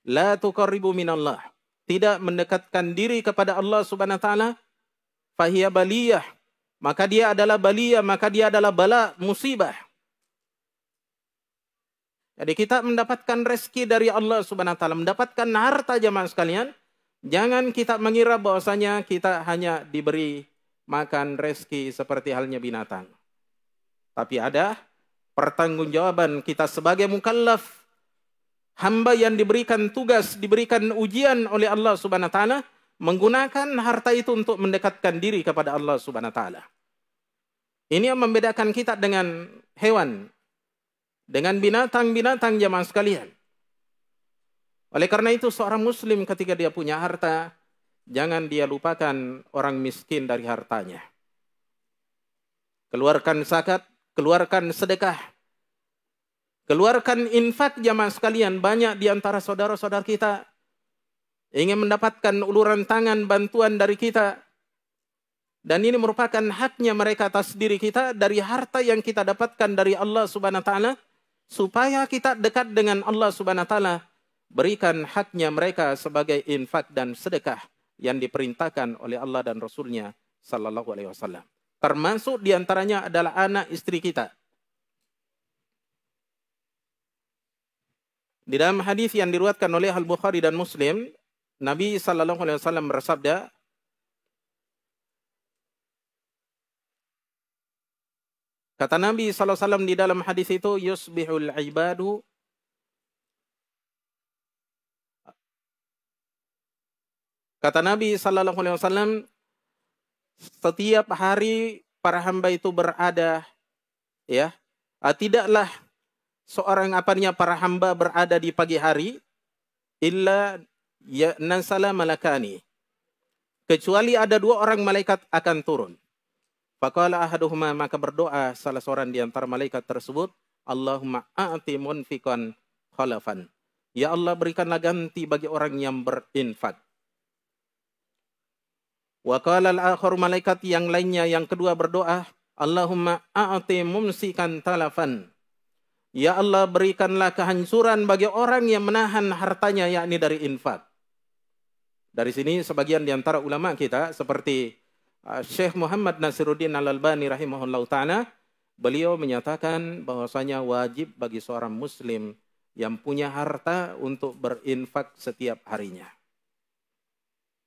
la tuqarribu minallah, tidak mendekatkan diri kepada Allah Subhanahu wa taala, fahiya baliyah, maka dia adalah baliyah, maka dia adalah bala, musibah. Jadi kita mendapatkan rezeki dari Allah Subhanahu wa taala, mendapatkan harta jemaah sekalian, jangan kita mengira bahwasanya kita hanya diberi makan rezeki seperti halnya binatang. Tapi ada pertanggungjawaban kita sebagai mukallaf, hamba yang diberikan tugas, diberikan ujian oleh Allah Subhanahu wa taala, menggunakan harta itu untuk mendekatkan diri kepada Allah Subhanahu wa taala. Ini yang membedakan kita dengan hewan, dengan binatang-binatang jemaah sekalian. Oleh karena itu seorang muslim ketika dia punya harta, jangan dia lupakan orang miskin dari hartanya. Keluarkan zakat, keluarkan sedekah, keluarkan infak jamaah sekalian. Banyak di antara saudara-saudara kita ingin mendapatkan uluran tangan bantuan dari kita. Dan ini merupakan haknya mereka atas diri kita dari harta yang kita dapatkan dari Allah Subhanahu wa taala, supaya kita dekat dengan Allah Subhanahu wa taala. Berikan haknya mereka sebagai infak dan sedekah yang diperintahkan oleh Allah dan Rasulnya sallallahu alaihi wasallam. Termasuk diantaranya adalah anak istri kita. Di dalam hadis yang diriwayatkan oleh Al-Bukhari dan Muslim, Nabi sallallahu alaihi wasallam bersabda, kata Nabi sallallahu alaihi wasallam di dalam hadis itu, yusbihul ibadu, kata Nabi sallallahu alaihi wasallam, setiap hari para hamba itu berada, ya, tidaklah seorang para hamba berada di pagi hari illa nansala malakani, kecuali ada dua orang malaikat akan turun. Faqala ahaduhuma, maka berdoa salah seorang di antara malaikat tersebut, Allahumma a'ti munfiqan khalafan, ya Allah berikanlah ganti bagi orang yang berinfak. Wa qala al-akhar, malaikat yang lainnya yang kedua berdoa, Allahumma a'ti mumsikan talafan, ya Allah berikanlah kehancuran bagi orang yang menahan hartanya, yakni dari infak. Dari sini sebagian di antara ulama kita seperti Syekh Muhammad Nasiruddin Al-Albani rahimahullah ta'ala, beliau menyatakan bahwasanya wajib bagi seorang muslim yang punya harta untuk berinfak setiap harinya.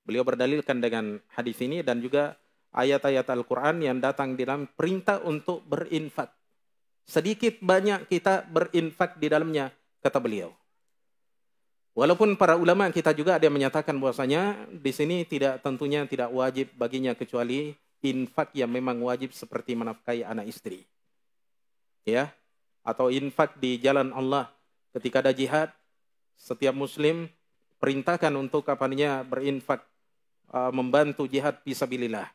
Beliau berdalilkan dengan hadis ini dan juga ayat-ayat Al-Quran yang datang dalam perintah untuk berinfak. Sedikit banyak kita berinfak di dalamnya, kata beliau. Walaupun para ulama kita juga ada yang menyatakan bahwasanya di sini tentunya tidak wajib baginya kecuali infak yang memang wajib seperti menafkahi anak istri. Ya, atau infak di jalan Allah ketika ada jihad, setiap muslim perintahkan untuk berinfak, membantu jihad fisabilillah.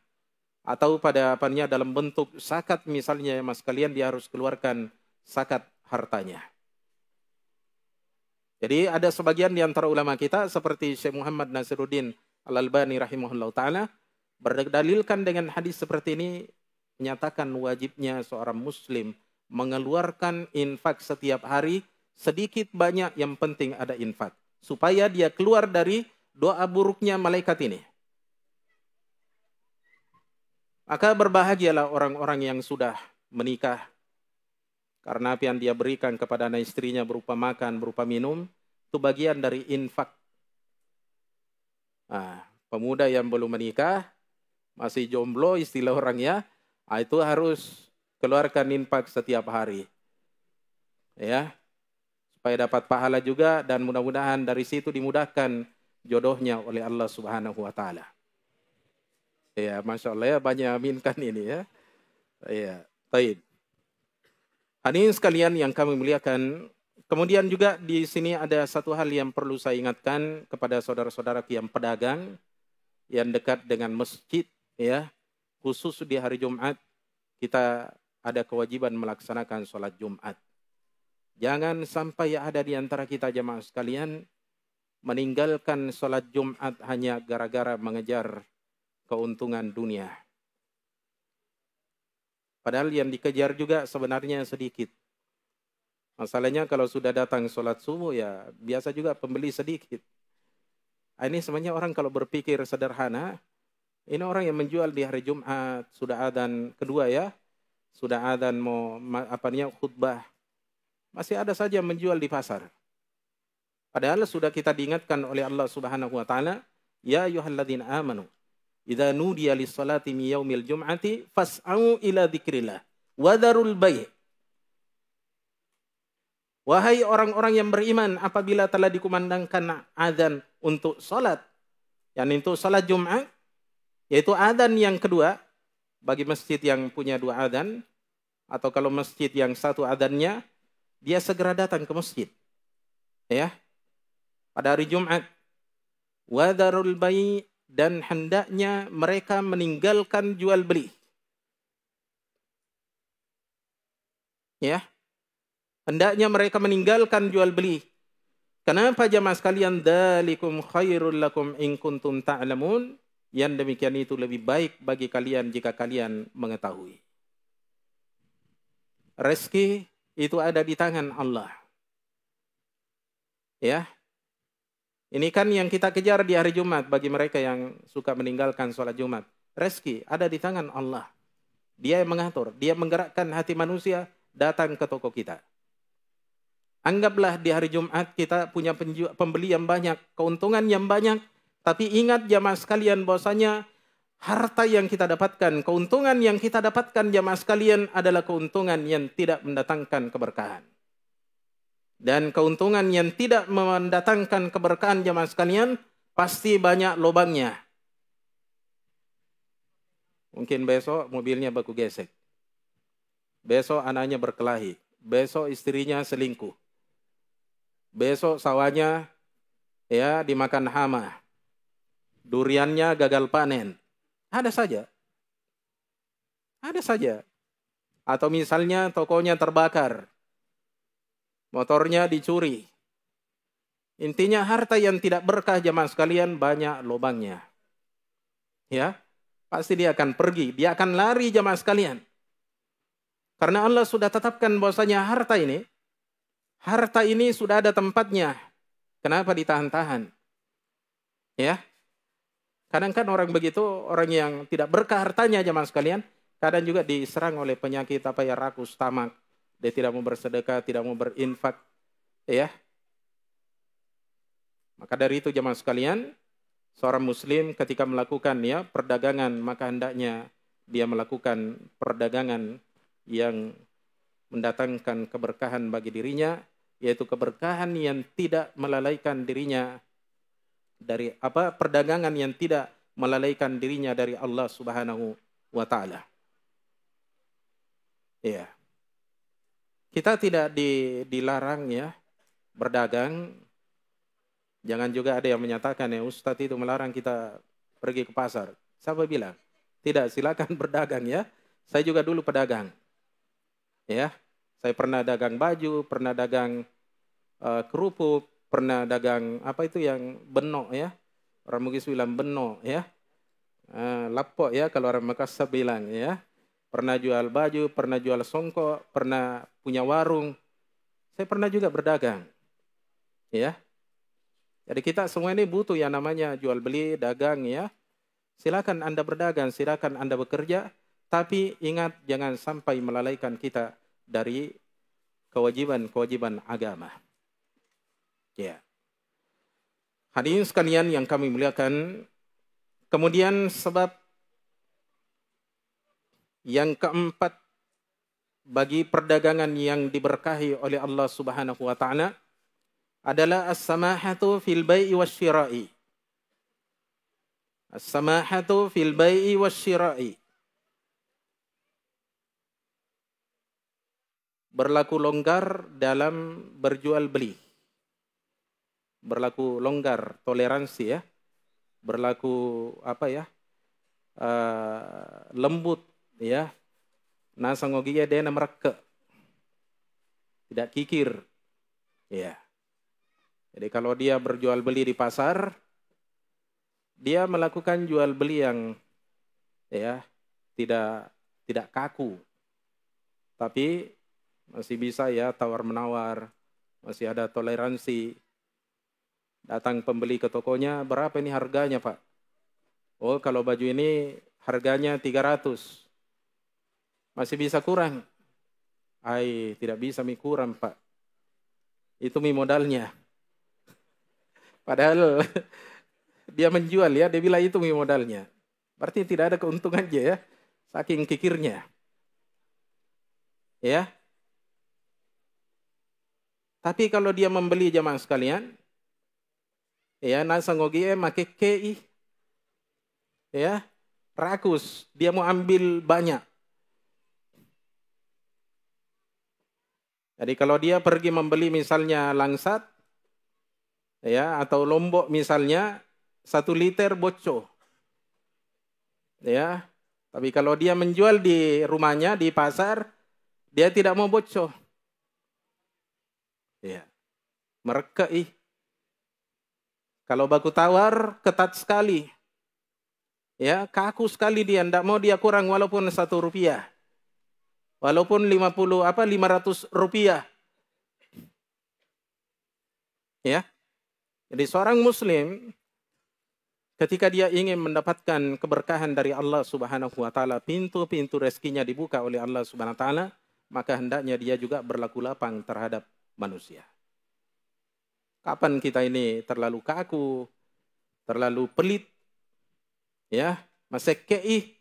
Atau pada dalam bentuk zakat misalnya, mas kalian dia harus keluarkan zakat hartanya. Jadi ada sebagian di antara ulama kita seperti Syekh Muhammad Nasiruddin Al-Albani rahimahullah ta'ala berdalilkan dengan hadis seperti ini, menyatakan wajibnya seorang muslim mengeluarkan infak setiap hari, sedikit banyak yang penting ada infak. Supaya dia keluar dari doa buruknya malaikat ini. Maka berbahagialah orang-orang yang sudah menikah. Karena apa yang dia berikan kepada anak istrinya berupa makan, berupa minum, itu bagian dari infak. Pemuda yang belum menikah, masih jomblo istilah orangnya, itu harus keluarkan infak setiap hari. Ya, supaya dapat pahala juga dan mudah-mudahan dari situ dimudahkan jodohnya oleh Allah Subhanahu wa taala. Ya, Masya Allah ya, banyak aminkan ini ya. Ya, baik. Hadirin sekalian yang kami muliakan, kemudian juga di sini ada satu hal yang perlu saya ingatkan kepada saudara-saudara yang pedagang yang dekat dengan masjid, ya, khusus di hari Jumat kita ada kewajiban melaksanakan sholat Jumat. Jangan sampai ada di antara kita jamaah sekalian meninggalkan sholat Jumat hanya gara-gara mengejar keuntungan dunia. Padahal yang dikejar juga sebenarnya sedikit. Masalahnya kalau sudah datang sholat subuh ya biasa juga pembeli sedikit. Ini sebenarnya orang kalau berpikir sederhana, ini orang yang menjual di hari Jumat, sudah adzan kedua ya, sudah adzan mau khutbah, masih ada saja menjual di pasar. Padahal sudah kita diingatkan oleh Allah Subhanahu wa taala, ya ayyuhalladzina amanu idza nudiya lis-salati min yaumil jum'ati fas'au ila dzikrillah wa dzarul bai'. Wahai orang-orang yang beriman, apabila telah dikumandangkan azan untuk salat, yang itu salat Jumat, yaitu azan yang kedua bagi masjid yang punya dua azan, atau kalau masjid yang satu azannya, dia segera datang ke masjid. Ya. Pada hari Jumat, wa dzarul bai', dan hendaknya mereka meninggalkan jual beli. Ya. Hendaknya mereka meninggalkan jual beli. Kenapa jamaah sekalian? Dzalikum khairul lakum in kuntum ta'lamun. Yang demikian itu lebih baik bagi kalian jika kalian mengetahui. Rezeki itu ada di tangan Allah. Ya. Ini kan yang kita kejar di hari Jumat bagi mereka yang suka meninggalkan sholat Jumat. Rezeki ada di tangan Allah. Dia yang mengatur, dia menggerakkan hati manusia datang ke toko kita. Anggaplah di hari Jumat kita punya pembeli yang banyak, keuntungan yang banyak. Tapi ingat jamaah sekalian bahwasanya harta yang kita dapatkan, keuntungan yang kita dapatkan jamaah sekalian adalah keuntungan yang tidak mendatangkan keberkahan. Dan keuntungan yang tidak mendatangkan keberkahan jamaah sekalian pasti banyak lubangnya. Mungkin besok mobilnya baku gesek. Besok anaknya berkelahi. Besok istrinya selingkuh. Besok sawahnya ya dimakan hama. Duriannya gagal panen. Ada saja. Ada saja. Atau misalnya tokonya terbakar. Motornya dicuri. Intinya harta yang tidak berkah jamaah sekalian banyak lubangnya. Ya, pasti dia akan pergi, dia akan lari jamaah sekalian. Karena Allah sudah tetapkan bahwasanya harta ini sudah ada tempatnya. Kenapa ditahan-tahan? Ya. Kadang kan orang begitu, orang yang tidak berkah hartanya jemaah sekalian, kadang juga diserang oleh penyakit rakus tamak. Dia tidak mau bersedekah, tidak mau berinfak, ya. Maka dari itu jemaah sekalian, seorang muslim ketika melakukan perdagangan, maka hendaknya dia melakukan perdagangan yang mendatangkan keberkahan bagi dirinya, yaitu keberkahan yang tidak melalaikan dirinya dari perdagangan yang tidak melalaikan dirinya dari Allah Subhanahu wa taala. Ya. Kita tidak dilarang berdagang. Jangan juga ada yang menyatakan Ustadz itu melarang kita pergi ke pasar. Siapa bilang? Tidak, silakan berdagang ya. Saya juga dulu pedagang. Ya. Saya pernah dagang baju, pernah dagang kerupuk, pernah dagang yang benok ya. Orang Bugis bilang benok ya. Lapok ya kalau orang Makassar bilang ya. Pernah jual baju, pernah jual songkok, pernah punya warung. Saya pernah juga berdagang. Ya. Jadi kita semua ini butuh yang namanya jual beli, dagang ya. Silakan Anda berdagang, silakan Anda bekerja, tapi ingat jangan sampai melalaikan kita dari kewajiban-kewajiban agama. Ya. Hadirin sekalian yang kami muliakan, kemudian sebab yang keempat bagi perdagangan yang diberkahi oleh Allah Subhanahu wa taala adalah as-samahatu fil bai'i wasyira'i. As-samahatu fil bai'i wasyira'i. Berlaku longgar dalam berjual beli. Berlaku longgar, toleransi ya. Berlaku lembut ya. Nasa ngogiya dena mereka. Tidak kikir. Ya. Jadi kalau dia berjual beli di pasar, dia melakukan jual beli yang tidak kaku. Tapi masih bisa tawar menawar, masih ada toleransi. Datang pembeli ke tokonya, berapa ini harganya, Pak? Oh, kalau baju ini harganya 300. Masih bisa kurang? Tidak bisa kurang, Pak. Itu modalnya. Padahal dia menjual dia bilang itu modalnya. Berarti tidak ada keuntungannya ya, saking kikirnya. Ya. Tapi kalau dia membeli jamaah sekalian, nasa ngogie make kei, rakus, dia mau ambil banyak. Jadi kalau dia pergi membeli misalnya langsat, atau lombok misalnya 1 liter bocor. Ya. Tapi kalau dia menjual di rumahnya di pasar, dia tidak mau bocor. Ya. Mereka kalau baku tawar ketat sekali. Ya, kaku sekali dia, enggak mau dia kurang walaupun 1 rupiah. Walaupun 500 rupiah. Ya. Jadi seorang muslim ketika dia ingin mendapatkan keberkahan dari Allah Subhanahu wa taala, pintu-pintu rezekinya dibuka oleh Allah Subhanahu wa taala, maka hendaknya dia juga berlaku lapang terhadap manusia. Kapan kita ini terlalu kaku, terlalu pelit, masekei,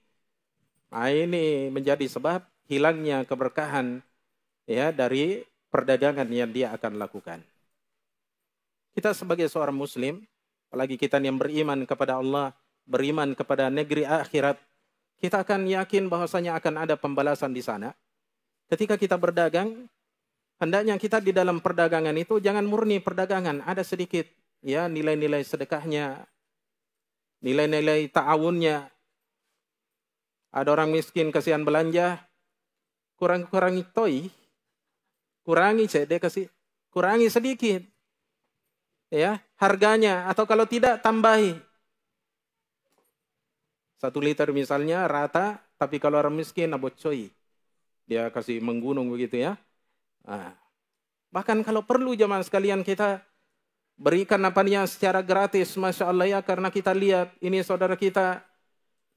ini menjadi sebab hilangnya keberkahan dari perdagangan yang dia akan lakukan. Kita sebagai seorang muslim, apalagi kita yang beriman kepada Allah, beriman kepada negeri akhirat, kita akan yakin bahwasanya akan ada pembalasan di sana. Ketika kita berdagang, hendaknya kita di dalam perdagangan itu jangan murni perdagangan, ada sedikit nilai-nilai sedekahnya, nilai-nilai ta'awunnya. Ada orang miskin kasihan belanja, kurangi toy, kurangi dia kasih, kurangi sedikit. Harganya, atau kalau tidak tambahi 1 liter misalnya rata, tapi kalau orang miskin abocoy, dia kasih menggunung begitu ya. Bahkan kalau perlu jamaah sekalian kita berikan apanya secara gratis, Masya Allah ya, karena kita lihat ini saudara kita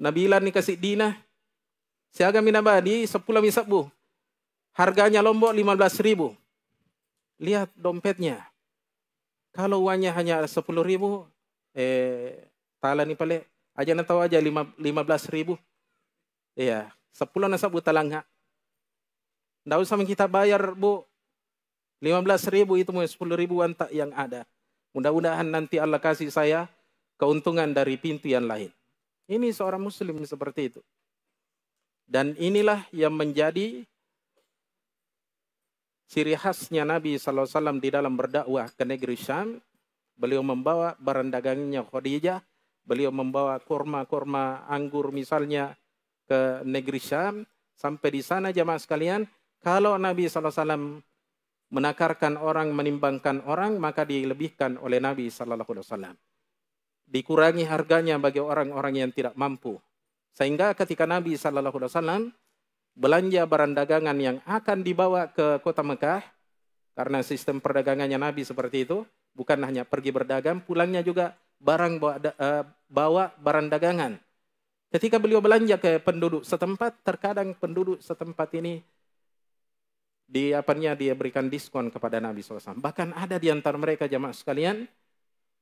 Nabilan nih kasih Dina siaga minabadi 10 misabu, harganya Lombok 15.000. Lihat dompetnya, kalau uangnya hanya 10.000, tala nih pale aja na tahu aja 15.000. Iya, 10 nasabu talangha. Nggak usah kita bayar Bu, 15.000 itu mau 10.000 tak yang ada. Mudah-mudahan nanti Allah kasih saya keuntungan dari pintu yang lain. Ini seorang muslim seperti itu. Dan inilah yang menjadi ciri khasnya Nabi SAW di dalam berdakwah ke negeri Syam. Beliau membawa barang dagangnya Khadijah. Beliau membawa kurma-kurma anggur misalnya ke negeri Syam. Sampai di sana jamaah sekalian, kalau Nabi SAW menakarkan orang, menimbangkan orang, maka dilebihkan oleh Nabi SAW. Dikurangi harganya bagi orang-orang yang tidak mampu. Sehingga ketika Nabi SAW belanja barang dagangan yang akan dibawa ke kota Mekah, karena sistem perdagangannya Nabi seperti itu, bukan hanya pergi berdagang, pulangnya juga bawa barang dagangan. Ketika beliau belanja ke penduduk setempat, terkadang penduduk setempat ini dia berikan diskon kepada Nabi SAW. Bahkan ada di antara mereka jamaah sekalian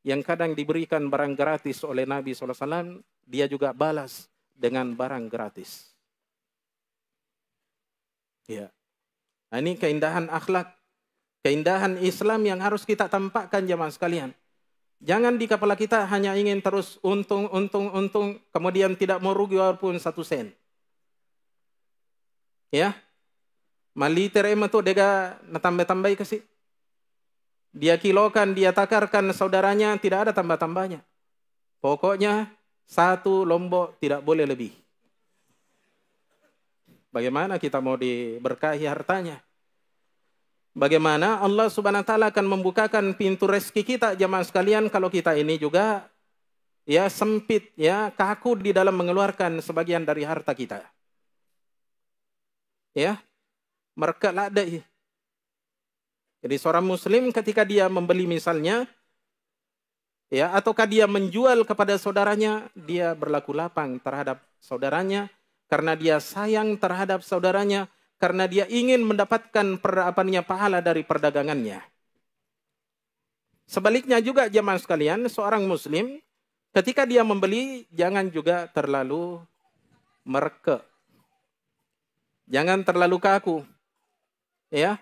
yang kadang diberikan barang gratis oleh Nabi SAW, dia juga balas dengan barang gratis. Ya. Nah, ini keindahan akhlak, keindahan Islam yang harus kita tampakkan jamaah sekalian. Jangan di kepala kita hanya ingin terus untung, kemudian tidak mau rugi walaupun 1 sen. Ya. Maliter itu dega natambah-tambah kasih. Dia kilokan, dia takarkan saudaranya, tidak ada tambah-tambahnya. Pokoknya 1 lombok tidak boleh lebih. Bagaimana kita mau diberkahi hartanya? Bagaimana Allah Subhanahu wa taala akan membukakan pintu rezeki kita jamaah sekalian kalau kita ini juga ya sempit, ya kaku di dalam mengeluarkan sebagian dari harta kita. Ya. Mereka ladai. Jadi seorang muslim ketika dia membeli misalnya, ya, ataukah dia menjual kepada saudaranya, dia berlaku lapang terhadap saudaranya karena dia sayang terhadap saudaranya, karena dia ingin mendapatkan pahala dari perdagangannya. Sebaliknya juga jemaah sekalian, seorang muslim ketika dia membeli jangan juga terlalu merke. Jangan terlalu kaku. Ya.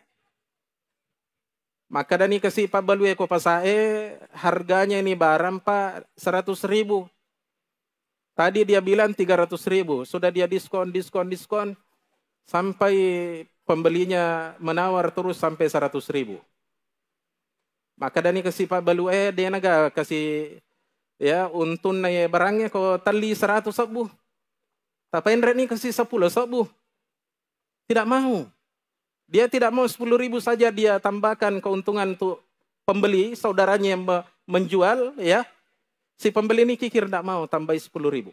Maka dani kasih Pak Balue ko pasae harganya ini barang Pak 100.000. Tadi dia bilang 300.000, sudah dia diskon sampai pembelinya menawar terus sampai 100.000. Maka dani kasih Pak Balue dia naga kasih ya untun na barangnya ko tali 100 sabu. Tapi Indra ni kasih 10 sabu. Tidak mau. Dia tidak mau 10.000 saja dia tambahkan keuntungan untuk pembeli, saudaranya yang menjual, ya. Si pembeli ini kikir tidak mau tambah 10.000.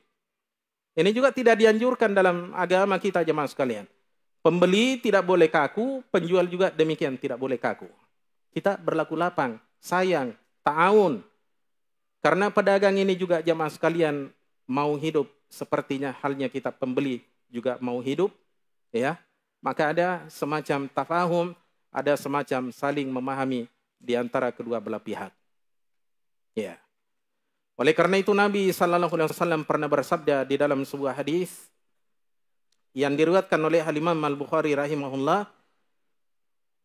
Ini juga tidak dianjurkan dalam agama kita jemaah sekalian. Pembeli tidak boleh kaku, penjual juga demikian tidak boleh kaku. Kita berlaku lapang, sayang, ta'awun. Karena pedagang ini juga jemaah sekalian mau hidup sepertinya halnya kita pembeli juga mau hidup, ya. Maka ada semacam tafahum, ada semacam saling memahami di antara kedua belah pihak. Ya. Oleh karena itu Nabi SAW pernah bersabda di dalam sebuah hadis yang diriwayatkan oleh Imam Al-Bukhari rahimahullah.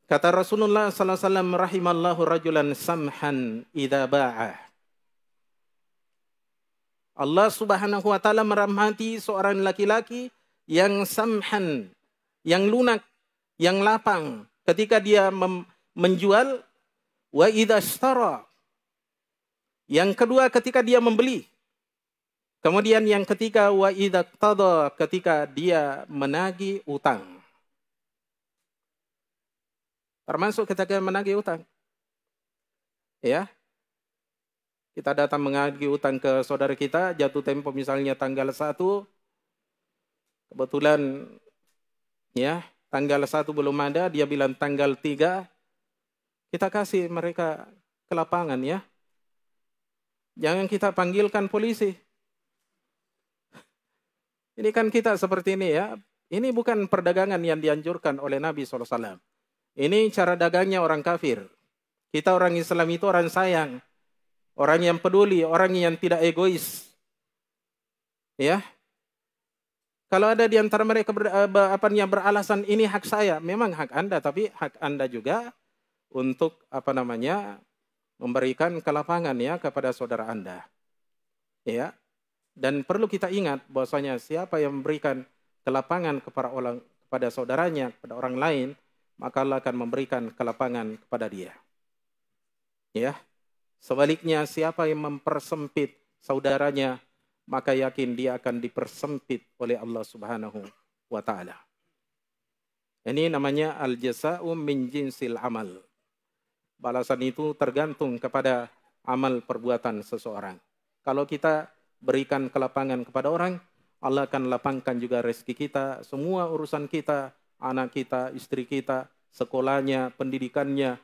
Kata Rasulullah SAW, rahimallahu rajulan samhan idza ba'a. Allah Subhanahu wa taala merahmati seorang laki-laki yang samhan, yang lunak, yang lapang ketika dia menjual. Wa idza ishtara. Yang kedua ketika dia membeli. Kemudian yang ketiga wa idza qada, ketika dia menagih utang. Termasuk ketika menagih utang. Ya. Kita datang menagih utang ke saudara kita, jatuh tempo misalnya tanggal 1. Kebetulan ya, tanggal 1 belum ada, dia bilang tanggal 3. Kita kasih mereka ke lapangan ya. Jangan kita panggilkan polisi. Ini kan kita seperti ini ya. Ini bukan perdagangan yang dianjurkan oleh Nabi SAW. Ini cara dagangnya orang kafir. Kita orang Islam itu orang sayang. Orang yang peduli, orang yang tidak egois. Ya. Kalau ada di antara mereka beralasan ini hak saya, memang hak Anda, tapi hak Anda juga untuk memberikan kelapangan ya kepada saudara Anda. Ya. Dan perlu kita ingat bahwasanya siapa yang memberikan kelapangan kepada saudaranya, kepada orang lain, maka Allah akan memberikan kelapangan kepada dia. Ya. Sebaliknya siapa yang mempersempit saudaranya, maka yakin dia akan dipersempit oleh Allah Subhanahu wa taala. Ini namanya al-jasa'u min jinsil amal. Balasan itu tergantung kepada amal perbuatan seseorang. Kalau kita berikan kelapangan kepada orang, Allah akan lapangkan juga rezeki kita, semua urusan kita, anak kita, istri kita, sekolahnya, pendidikannya,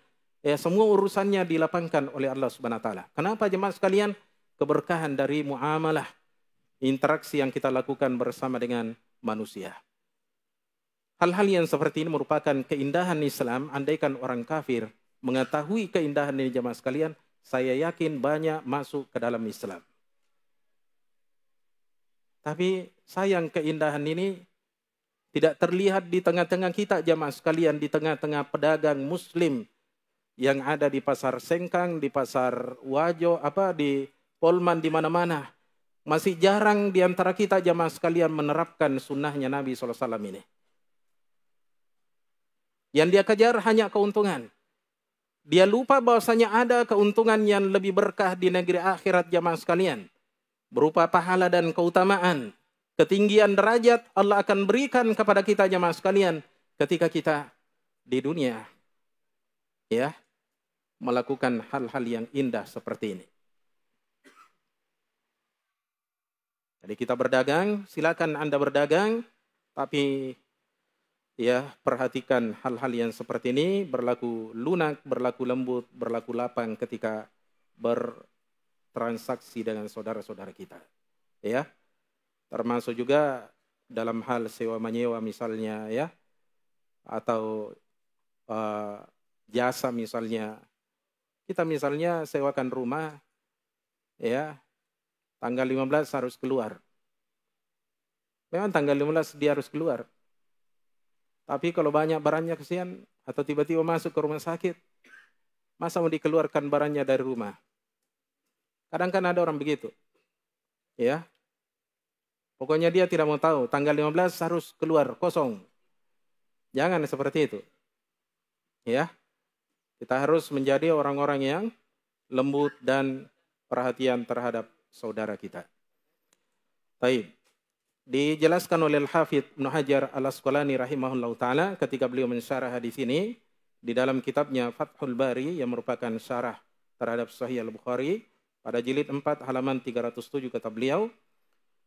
semua urusannya dilapangkan oleh Allah Subhanahu wa taala. Kenapa jemaah sekalian? Keberkahan dari muamalah, interaksi yang kita lakukan bersama dengan manusia. Hal-hal yang seperti ini merupakan keindahan Islam. Andaikan orang kafir mengetahui keindahan ini jemaah sekalian, saya yakin banyak masuk ke dalam Islam. Tapi sayang keindahan ini tidak terlihat di tengah-tengah kita jemaah sekalian, di tengah-tengah pedagang muslim yang ada di pasar Sengkang, di pasar Wajo, di Polman, di mana-mana. Masih jarang di antara kita jemaah sekalian menerapkan sunnahnya Nabi SAW ini. Yang dia kejar hanya keuntungan. Dia lupa bahwasanya ada keuntungan yang lebih berkah di negeri akhirat jemaah sekalian. Berupa pahala dan keutamaan. Ketinggian derajat Allah akan berikan kepada kita jemaah sekalian ketika kita di dunia. Ya, melakukan hal-hal yang indah seperti ini. Jadi kita berdagang, silakan Anda berdagang, tapi ya perhatikan hal-hal yang seperti ini, berlaku lunak, berlaku lembut, berlaku lapang ketika bertransaksi dengan saudara-saudara kita. Ya. Termasuk juga dalam hal sewa menyewa misalnya ya, atau jasa misalnya. Kita misalnya sewakan rumah, ya, tanggal 15 harus keluar. Memang tanggal 15 dia harus keluar. Tapi kalau banyak barangnya kesian, atau tiba-tiba masuk ke rumah sakit, masa mau dikeluarkan barangnya dari rumah? Kadang kan ada orang begitu. Ya. Pokoknya dia tidak mau tahu, tanggal 15 harus keluar, kosong. Jangan seperti itu. Ya. Kita harus menjadi orang-orang yang lembut dan perhatian terhadap saudara kita. Baik. Dijelaskan oleh Al-Hafidz Ibnu Hajar Al-Asqalani rahimahullah ta'ala ketika beliau mensyarah hadis ini di dalam kitabnya Fathul Bari yang merupakan syarah terhadap Sahih Al-Bukhari pada jilid 4 halaman 307 kata beliau,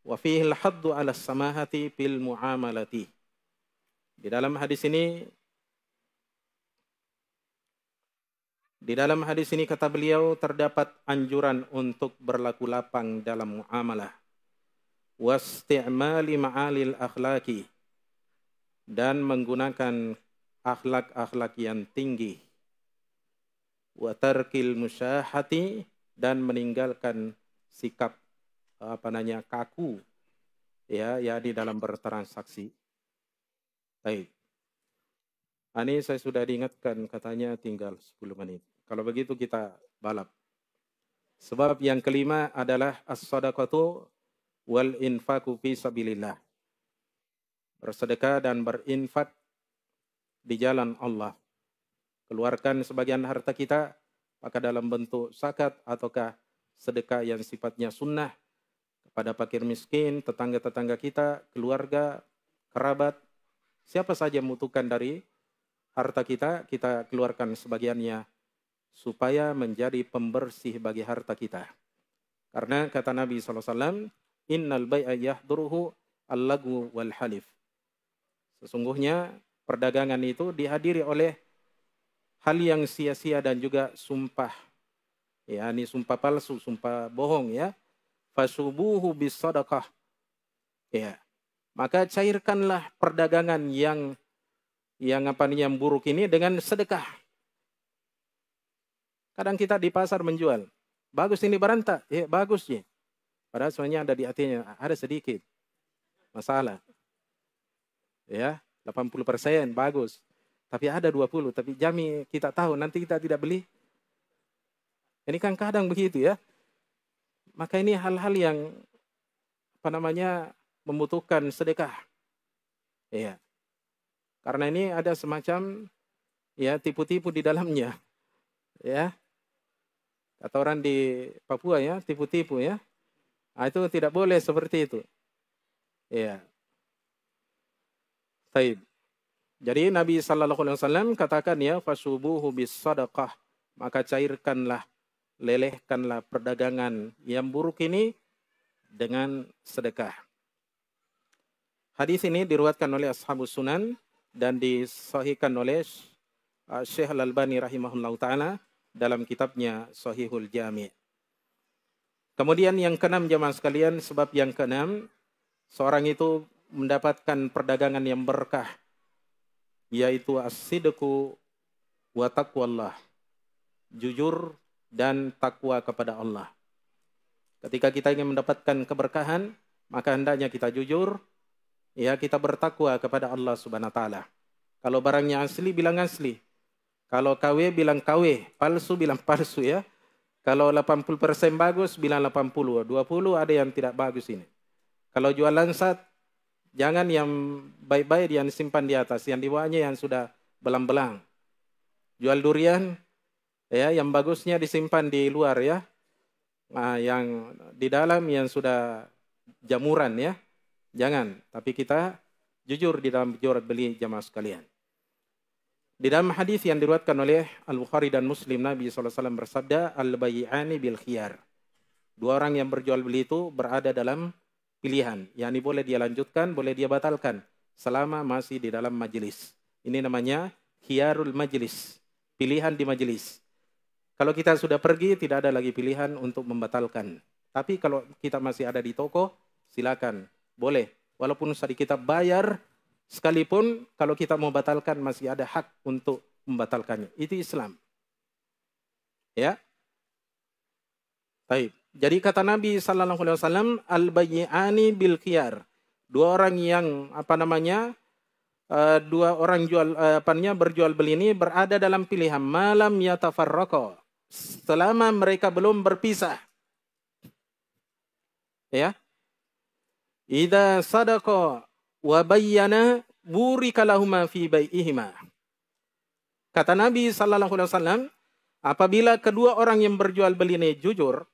wa fihi al-haddu 'ala samahati fil muamalati. Di dalam hadis ini kata beliau terdapat anjuran untuk berlaku lapang dalam muamalah. Wasti'mali ma'alil akhlaki, dan menggunakan akhlak-akhlak yang tinggi. Wa tarkil musyahati, dan meninggalkan sikap kaku ya di dalam bertransaksi. Baik. Ini saya sudah diingatkan katanya tinggal 10 menit. Kalau begitu kita balap. Sebab yang kelima adalah as-sadaqatu wal infaku fi sabilillah. Bersedekah dan berinfak di jalan Allah. Keluarkan sebagian harta kita apakah dalam bentuk zakat ataukah sedekah yang sifatnya sunnah kepada fakir miskin, tetangga-tetangga kita, keluarga, kerabat, siapa saja membutuhkan dari harta kita, kita keluarkan sebagiannya supaya menjadi pembersih bagi harta kita. Karena kata Nabi SAW, innal bai'a yahduruhu al-lagu wal halif. Sesungguhnya perdagangan itu dihadiri oleh hal yang sia-sia dan juga sumpah. Ya, ini sumpah palsu, sumpah bohong ya. Fasubuhu bis sadaqah. Ya. Maka cairkanlah perdagangan yang yang buruk ini dengan sedekah. Kadang kita di pasar menjual. Bagus ini barang tak? Ya, bagus ya. Padahal sebenarnya ada di hatinya, ada sedikit masalah. Ya, 80% bagus. Tapi ada 20, tapi jami kita tahu nanti kita tidak beli. Ini kan kadang begitu ya. Maka ini hal-hal yang membutuhkan sedekah. Ya. Karena ini ada semacam ya tipu-tipu di dalamnya. Ya. Kata orang di Papua ya, tipu-tipu ya. Nah, itu tidak boleh seperti itu. Ya. Baik. Jadi Nabi sallallahu alaihi wasallam katakan ya, fasubuhu bis sadaqah. Maka cairkanlah, lelehkanlah perdagangan yang buruk ini dengan sedekah. Hadis ini diriwayatkan oleh Ashabus Sunan dan disahihkan oleh Syekh Al-Albani rahimahullahu taala dalam kitabnya Sahihul Jami'. Kemudian yang keenam jemaah sekalian, sebab yang keenam, seorang itu mendapatkan perdagangan yang berkah, yaitu as-sidqu wa taqwallah, jujur dan takwa kepada Allah. Ketika kita ingin mendapatkan keberkahan, maka hendaknya kita jujur, ya, kita bertakwa kepada Allah Subhanahu wa taala. Kalau barangnya asli bilang asli. Kalau KW bilang KW, palsu bilang palsu ya. Kalau 80% bagus bilang 80, 20 ada yang tidak bagus ini. Kalau jual lansat, jangan yang baik-baik yang disimpan di atas, yang di bawahnya yang sudah belang-belang. Jual durian, ya, yang bagusnya disimpan di luar ya. Nah, yang di dalam yang sudah jamuran ya. Jangan, tapi kita jujur di dalam jual beli jamaah sekalian. Di dalam hadis yang diriwayatkan oleh Al-Bukhari dan Muslim, Nabi SAW bersabda, Al-bay'ani bil khiyar. Dua orang yang berjual beli itu berada dalam pilihan. Yang ini boleh dia lanjutkan, boleh dia batalkan. Selama masih di dalam majelis. Ini namanya khiyarul majelis. Pilihan di majelis. Kalau kita sudah pergi, tidak ada lagi pilihan untuk membatalkan. Tapi kalau kita masih ada di toko, silakan. Boleh. Walaupun sedikit kita bayar, sekalipun kalau kita mau batalkan masih ada hak untuk membatalkannya. Itu Islam. Ya. Baik. Jadi kata Nabi sallallahu alaihi wasallam, al-bay'ani bil khiyar. Dua orang yang berjual beli ini berada dalam pilihan malam yatafarraqa. Selama mereka belum berpisah. Ya. Idza sadaqa wa bayyana burika lahuma fi bai'ihima. Kata Nabi sallallahu alaihi wasallam, apabila kedua orang yang berjual beli ini jujur,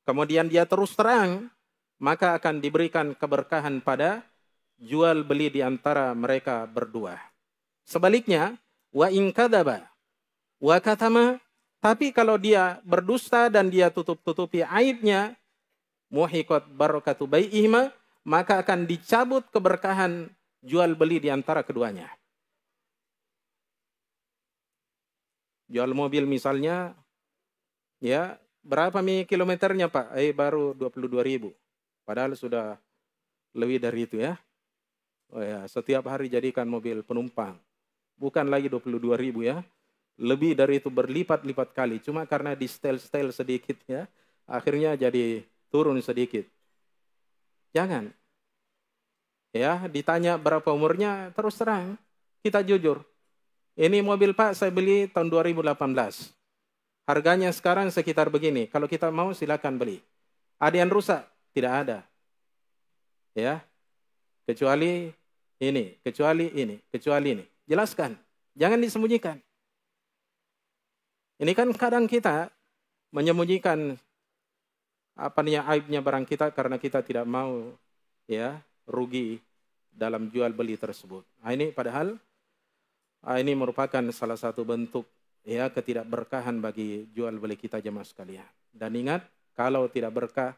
kemudian dia terus terang, maka akan diberikan keberkahan pada jual beli di antara mereka berdua. Sebaliknya, wa in kadzaba wa katama, tapi kalau dia berdusta dan dia tutup-tutupi aibnya, muhiqat barakatu bai'ihima, maka akan dicabut keberkahan jual beli di antara keduanya. Jual mobil misalnya, ya, berapa kilometernya Pak? Baru 22.000. Padahal sudah lebih dari itu ya. Oh ya, setiap hari jadikan mobil penumpang. Bukan lagi 22.000 ya. Lebih dari itu berlipat-lipat kali. Cuma karena di setel sedikit ya, akhirnya jadi turun sedikit. Jangan. Ya, ditanya berapa umurnya, terus terang. Kita jujur. Ini mobil Pak saya beli tahun 2018. Harganya sekarang sekitar begini. Kalau kita mau silakan beli. Ada yang rusak? Tidak ada. Ya. Kecuali ini, kecuali ini, kecuali ini. Jelaskan. Jangan disembunyikan. Ini kan kadang kita menyembunyikan aibnya barang kita karena kita tidak mau ya rugi dalam jual beli tersebut. Nah, ini padahal ini merupakan salah satu bentuk ya ketidakberkahan bagi jual beli kita jemaah sekalian. Dan ingat, kalau tidak berkah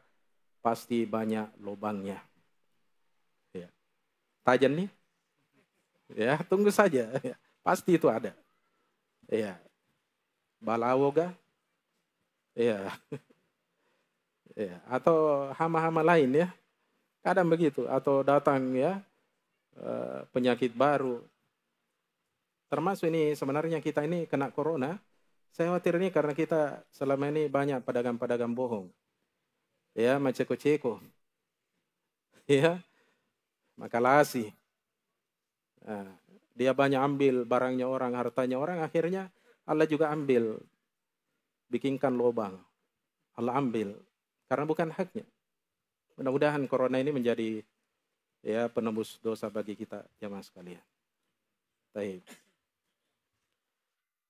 pasti banyak lubangnya. Ya. Tajam nih? Ya, tunggu saja. Ya. Pasti itu ada. Ya. Balawoga. Ya, ya. Atau hama-hama lain ya. Kadang begitu. Atau datang ya penyakit baru. Termasuk ini sebenarnya kita ini kena corona. Saya khawatir ini karena kita selama ini banyak pedagang-pedagang bohong. Ya, maceko-ceko. Ya, makalasi. Nah, dia banyak ambil barangnya orang, hartanya orang, akhirnya Allah juga ambil. Bikinkan lubang. Allah ambil. Karena bukan haknya. Mudah-mudahan corona ini menjadi ya penembus dosa bagi kita jamaah sekalian. Baik.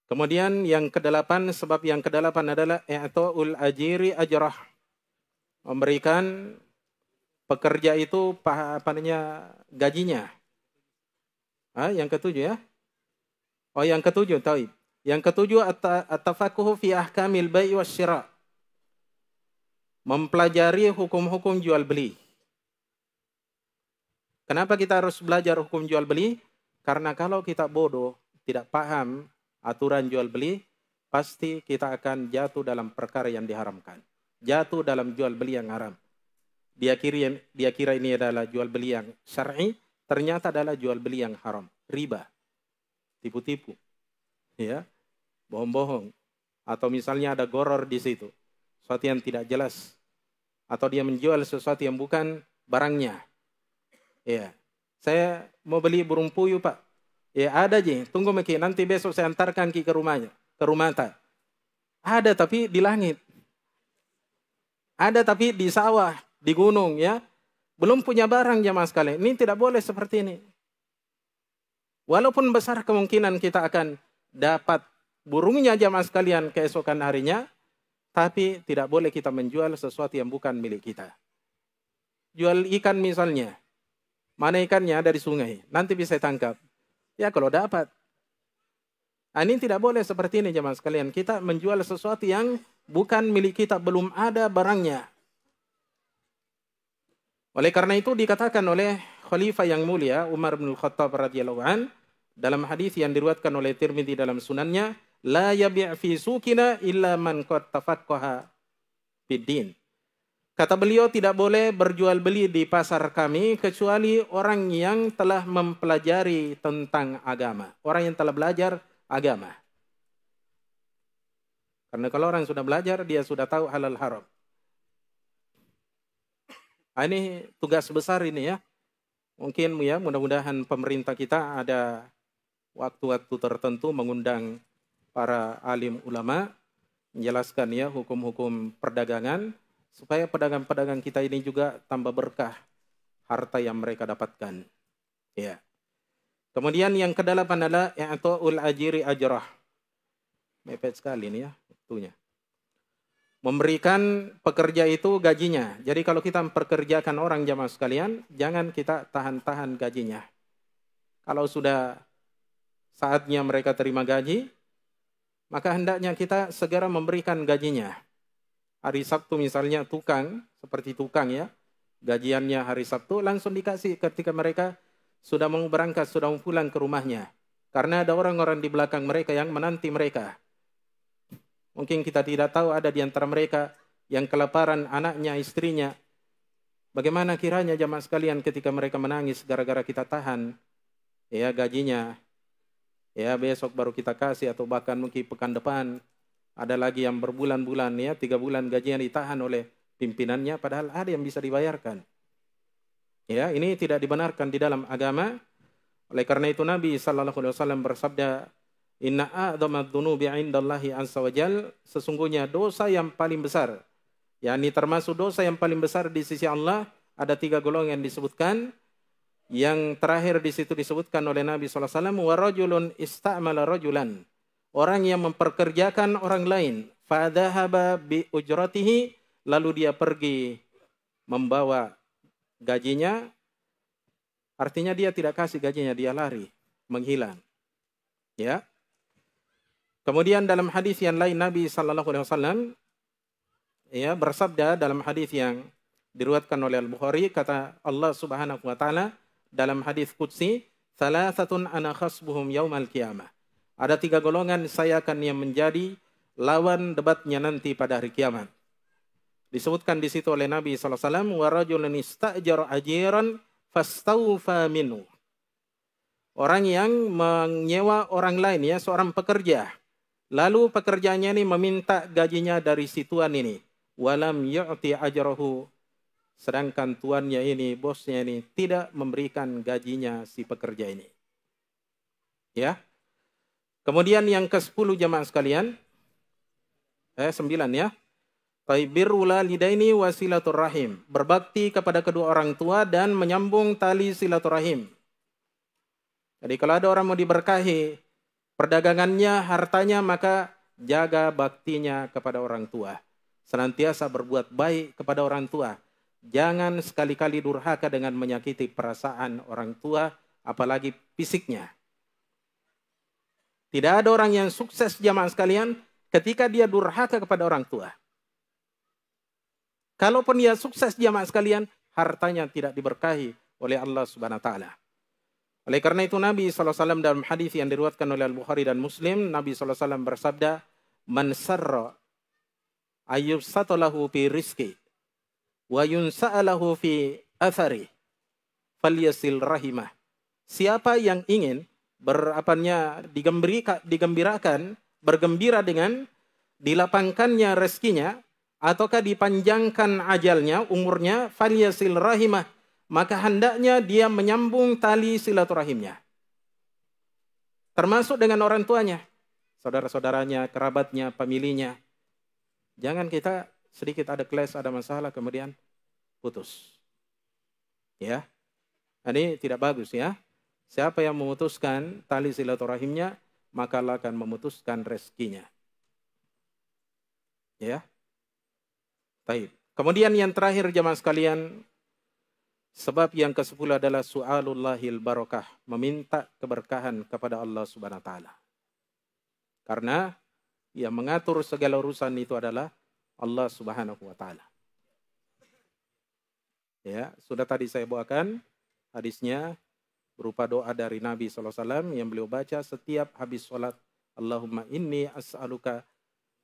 Kemudian yang kedelapan, sebab yang kedelapan adalah i'ta'ul ajiri ajrah. Memberikan pekerja itu apa namanya gajinya. Yang ketujuh ya. Oh, yang ketujuh, taib. Yang ketujuh at-tafaqquhu fi ahkamil bai' wasyira'. Mempelajari hukum-hukum jual beli. Kenapa kita harus belajar hukum jual beli? Karena kalau kita bodoh, tidak paham aturan jual beli, pasti kita akan jatuh dalam perkara yang diharamkan. Jatuh dalam jual beli yang haram. Dia kira ini adalah jual beli yang syar'i, ternyata adalah jual beli yang haram. Riba. Tipu-tipu. Ya. Bohong-bohong. Atau misalnya ada goror di situ. Sesuatu yang tidak jelas. Atau dia menjual sesuatu yang bukan barangnya. Ya. Saya mau beli burung puyuh, Pak. Ya ada aja, tunggu Meki, nanti besok saya antarkan ke rumahnya, ke rumah tak. Ada tapi di langit. Ada tapi di sawah, di gunung ya. Belum punya barang jamaah sekalian. Ini tidak boleh seperti ini. Walaupun besar kemungkinan kita akan dapat burungnya jamaah sekalian keesokan harinya, tapi tidak boleh kita menjual sesuatu yang bukan milik kita. Jual ikan misalnya. Mana ikannya dari sungai, nanti bisa tangkap. Ya kalau dapat. Ini tidak boleh seperti ini jemaah sekalian. Kita menjual sesuatu yang bukan milik kita. Belum ada barangnya. Oleh karena itu dikatakan oleh Khalifah yang mulia Umar bin Khattab radhiyallahu an dalam hadis yang diriwayatkan oleh Tirmidzi dalam sunannya, la yabi' fi suqina illa man qad tafaqqaha fid din. Kata beliau, tidak boleh berjual beli di pasar kami kecuali orang yang telah mempelajari tentang agama. Orang yang telah belajar agama. Karena kalau orang sudah belajar, dia sudah tahu halal haram. Ini tugas besar ini ya. Mungkin ya mudah-mudahan pemerintah kita ada waktu-waktu tertentu mengundang para alim ulama, menjelaskan ya hukum-hukum perdagangan, supaya pedagang-pedagang kita ini juga tambah berkah harta yang mereka dapatkan. Ya. Kemudian yang kedelapan adalah i'ta'ul ajiri ajrah. Mepet sekali ini ya waktunya. Memberikan pekerja itu gajinya. Jadi kalau kita memperkerjakan orang jamaah sekalian, jangan kita tahan-tahan gajinya. Kalau sudah saatnya mereka terima gaji, maka hendaknya kita segera memberikan gajinya. Hari Sabtu misalnya tukang, seperti tukang ya, gajiannya hari Sabtu langsung dikasih ketika mereka sudah mau berangkat, sudah mau pulang ke rumahnya. Karena ada orang-orang di belakang mereka yang menanti mereka. Mungkin kita tidak tahu ada di antara mereka yang kelaparan anaknya, istrinya. Bagaimana kiranya jamaah sekalian ketika mereka menangis gara-gara kita tahan ya gajinya. Ya besok baru kita kasih atau bahkan mungkin pekan depan. Ada lagi yang berbulan-bulan ya, 3 bulan gajinya ditahan oleh pimpinannya, padahal ada yang bisa dibayarkan. Ya, ini tidak dibenarkan di dalam agama. Oleh karena itu Nabi SAW bersabda, Inna a'dhamad dhunubi 'indallahi 'azza wajal, sesungguhnya dosa yang paling besar. yakni termasuk dosa yang paling besar di sisi Allah, ada 3 golongan yang disebutkan. Yang terakhir di situ disebutkan oleh Nabi SAW, wa rajulun ista'mala rajulan. Orang yang memperkerjakan orang lain, fadhahaba bi ujratihi, lalu dia pergi membawa gajinya, artinya dia tidak kasih gajinya, dia lari, menghilang. Ya. Kemudian dalam hadis yang lain Nabi SAW ya bersabda dalam hadis yang diriwayatkan oleh Al-Bukhari, kata Allah Subhanahu wa taala dalam hadis qudsi, "Salasatun ana khasbuhum yaumal qiyamah." Ada 3 golongan saya akan yang menjadi lawan debatnya nanti pada hari kiamat. Disebutkan di situ oleh Nabi SAW, wa rajulun istajara ajiran fastawfa minhu. Orang yang menyewa orang lain, ya, seorang pekerja. Lalu pekerjaannya ini meminta gajinya dari si tuan ini. Walam yu'ti ajrahu. Sedangkan tuannya ini, bosnya ini, tidak memberikan gajinya si pekerja ini. Ya. Kemudian yang ke-10 jamaah sekalian. 9 ya. Birrul walidaini wa silaturrahim. Berbakti kepada kedua orang tua dan menyambung tali silaturahim. Jadi kalau ada orang mau diberkahi perdagangannya, hartanya, maka jaga baktinya kepada orang tua. Senantiasa berbuat baik kepada orang tua. Jangan sekali-kali durhaka dengan menyakiti perasaan orang tua, apalagi fisiknya. Tidak ada orang yang sukses jamaah sekalian ketika dia durhaka kepada orang tua. Kalaupun dia sukses jamaah sekalian, hartanya tidak diberkahi oleh Allah Subhanahu wa taala. Oleh karena itu Nabi SAW dalam hadis yang diriwayatkan oleh Al-Bukhari dan Muslim, Nabi SAW bersabda, "Man sarra ayyubsatalahu fi rizqi wa yunsa'alahu fi athari falyasil rahimah." Siapa yang ingin digembirakan, bergembira dengan dilapangkannya rezekinya ataukah dipanjangkan ajalnya, umurnya, falyasil rahimah, maka hendaknya dia menyambung tali silaturahimnya. Termasuk dengan orang tuanya, saudara-saudaranya, kerabatnya, familinya. Jangan kita sedikit ada clash, ada masalah, kemudian putus. Ya, ini tidak bagus ya. Siapa yang memutuskan tali silaturahimnya, maka Allah akan memutuskan rezekinya. Ya. Baik. Kemudian yang terakhir jemaah sekalian, sebab yang ke-10 adalah su'alullahil barakah, meminta keberkahan kepada Allah Subhanahu wa taala. Karena yang mengatur segala urusan itu adalah Allah Subhanahu wa taala. Ya, sudah tadi saya bawakan hadisnya berupa doa dari Nabi SAW yang beliau baca setiap habis sholat. Allahumma inni as'aluka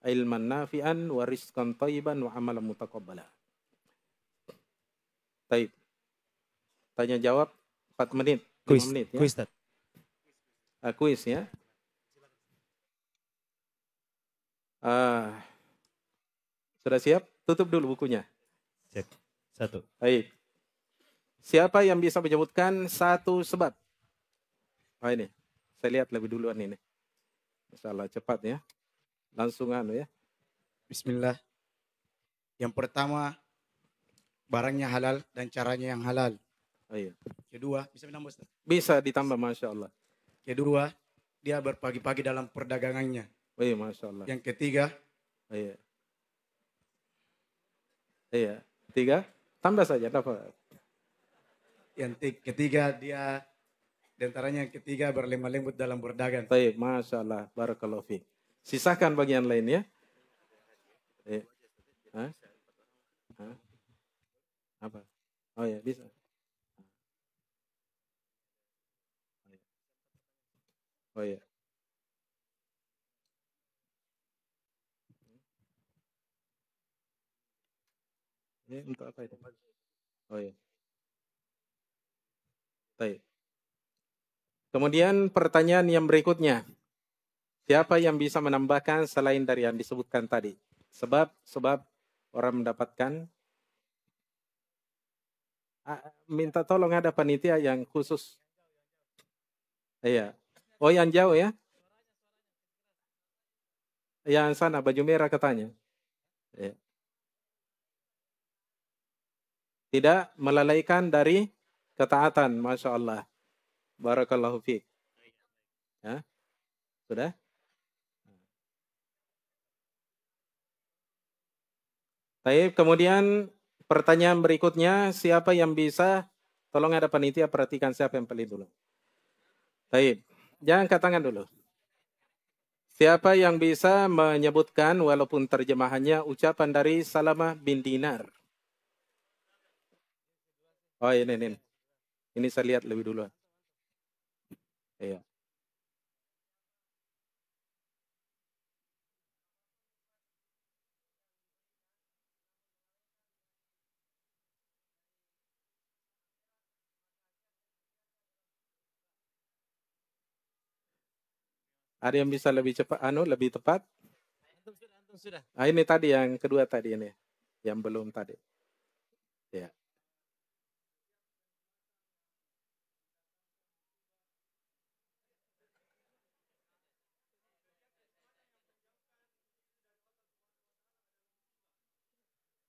ilman nafi'an wa rizqan thayyiban wa amalan mutaqabbala. Baik. Tanya jawab 4 menit, 5 menit ya. Kuis, Tad. Kuis ya. Sudah siap? Tutup dulu bukunya. Cek. 1. Baik. Siapa yang bisa menyebutkan satu sebab? Ini. Saya lihat lebih duluan ini. Masalah cepat ya. Langsung ya. Bismillah. Yang pertama, barangnya halal dan caranya yang halal. Iya. Kedua, bisa menambah, Ustaz? Bisa ditambah, Masya Allah. Kedua, dia berpagi-pagi dalam perdagangannya. Iya, Masya Allah. Yang ketiga, iya. Iya. Tiga, tambah saja. Dapat. Yang ketiga, dia diantaranya yang ketiga berlemah lembut dalam berdagang. Baik, Masya Allah. Barakallahu fiik. Sisakan bagian lain ya. Hah? Apa? Oh ya, bisa. Oh ya. Ini untuk apa itu? Oh ya. Baik. Kemudian pertanyaan yang berikutnya. Siapa yang bisa menambahkan selain dari yang disebutkan tadi? Sebab orang mendapatkan. Minta tolong ada panitia yang khusus. Iya. Oh yang jauh ya? Yang sana baju merah katanya. Iya. Tidak melalaikan dari ketaatan, Masya Allah. Barakallahu fiik. Ya? Sudah? Baik, kemudian pertanyaan berikutnya, siapa yang bisa, tolong ada panitia perhatikan siapa yang paling dulu. Baik, jangan angkat tangan dulu. Siapa yang bisa menyebutkan walaupun terjemahannya ucapan dari Salamah bin Dinar? Oh ini. Ini saya lihat lebih dulu. Iya. Ada yang bisa lebih cepat, lebih tepat? Antum sudah. Ini tadi yang kedua tadi ini, yang belum tadi. Ya.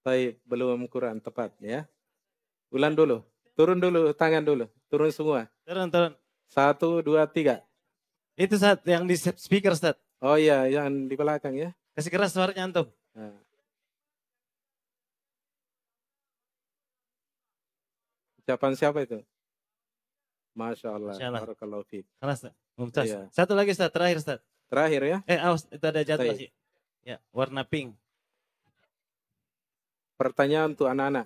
Baik, belum Quran tepat ya. Ulang dulu. Turun dulu, tangan dulu. Turun semua. Turun. 1, 2, 3. Itu Ustaz yang di speaker Ustaz. Oh iya, yang di belakang ya. Kasih keras suaranya antum. Nah. Ucapan siapa itu? Masya Allah. Masya Allah. Barakallahu fiik. Keras. Mumtaz. Iya. Satu lagi Ustaz, terakhir Ustaz. Terakhir ya. Awas, itu ada jadwal Baik. sih. Ya, warna pink. Pertanyaan untuk anak-anak.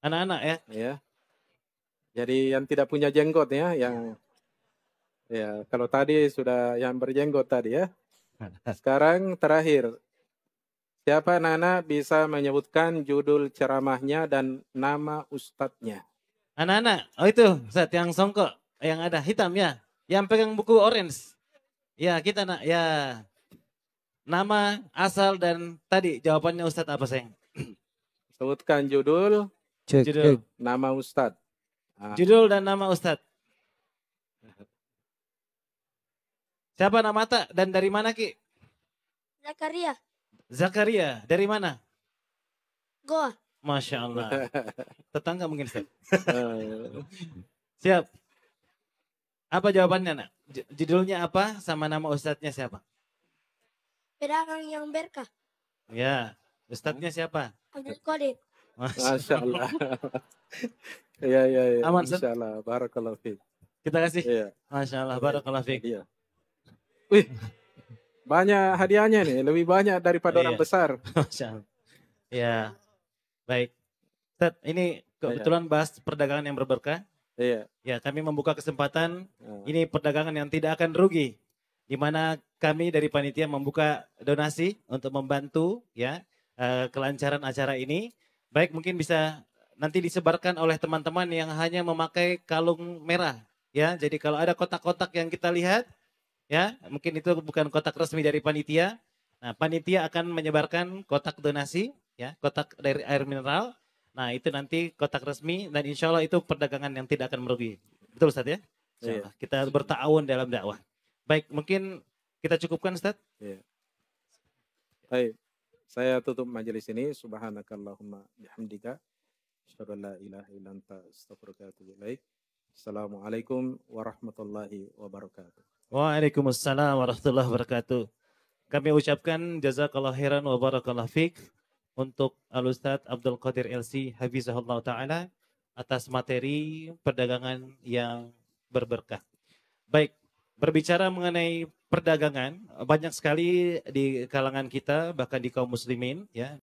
Anak-anak ya. Ya. Jadi yang tidak punya jenggot ya, yang ya kalau tadi sudah yang berjenggot tadi ya. Sekarang terakhir. Siapa anak-anak bisa menyebutkan judul ceramahnya dan nama ustadznya? Anak-anak. Oh itu Ustaz yang songkok, yang ada hitam ya. Yang pegang buku orange. Ya, kita nak ya. Nama, asal dan tadi jawabannya Ustaz apa sayang? Sebutkan judul, Judul. nama ustadz. Judul dan nama Ustadz. Siapa nama tak dan dari mana Ki? Zakaria. Zakaria, dari mana? Goa. Masya Allah. Tetangga mungkin Ustaz. Siap. Apa jawabannya nak? Judulnya apa sama nama Ustadznya siapa? Pedagang yang berkah. Ya, Ustadznya siapa? Abdul Qadir. Masya Allah. Ya. Aman, Ustaz? Masya Allah. Barakallahu fiik. Kita kasih. Iya. Masya Allah, barakallahu fiik. Iya. Wih, banyak hadiahnya nih. Lebih banyak daripada orang Iya. besar. Masya Allah. Ya, baik. Ustaz, ini kebetulan bahas perdagangan yang berberkah. Iya. Ya, kami membuka kesempatan. Nah, Ini perdagangan yang tidak akan rugi. Di mana kami dari panitia membuka donasi untuk membantu ya kelancaran acara ini. Baik, mungkin bisa nanti disebarkan oleh teman-teman yang hanya memakai kalung merah ya. Jadi kalau ada kotak-kotak yang kita lihat ya, mungkin itu bukan kotak resmi dari panitia. Nah, panitia akan menyebarkan kotak donasi ya, kotak dari air mineral. Nah, itu nanti kotak resmi dan insya Allah itu perdagangan yang tidak akan merugi. Betul Ustaz ya? Insya Allah. Kita bertawun dalam dakwah. Baik, mungkin kita cukupkan Ustaz. iya. Baik. Saya tutup majelis ini. Subhanakallahumma bihamdika. Asyhadu an la ilaha illa anta astaghfiruka wa atubu ilaik. Assalamualaikum warahmatullahi wabarakatuh. Waalaikumsalam warahmatullahi wabarakatuh. Kami ucapkan jazakallahu khairan wa barakallahu fiik untuk Al-Ustadz Abdul Qadir LC Hafizahullah Ta'ala atas materi perdagangan yang berberkah. Baik, berbicara mengenai perdagangan, banyak sekali di kalangan kita, bahkan di kaum muslimin, ya,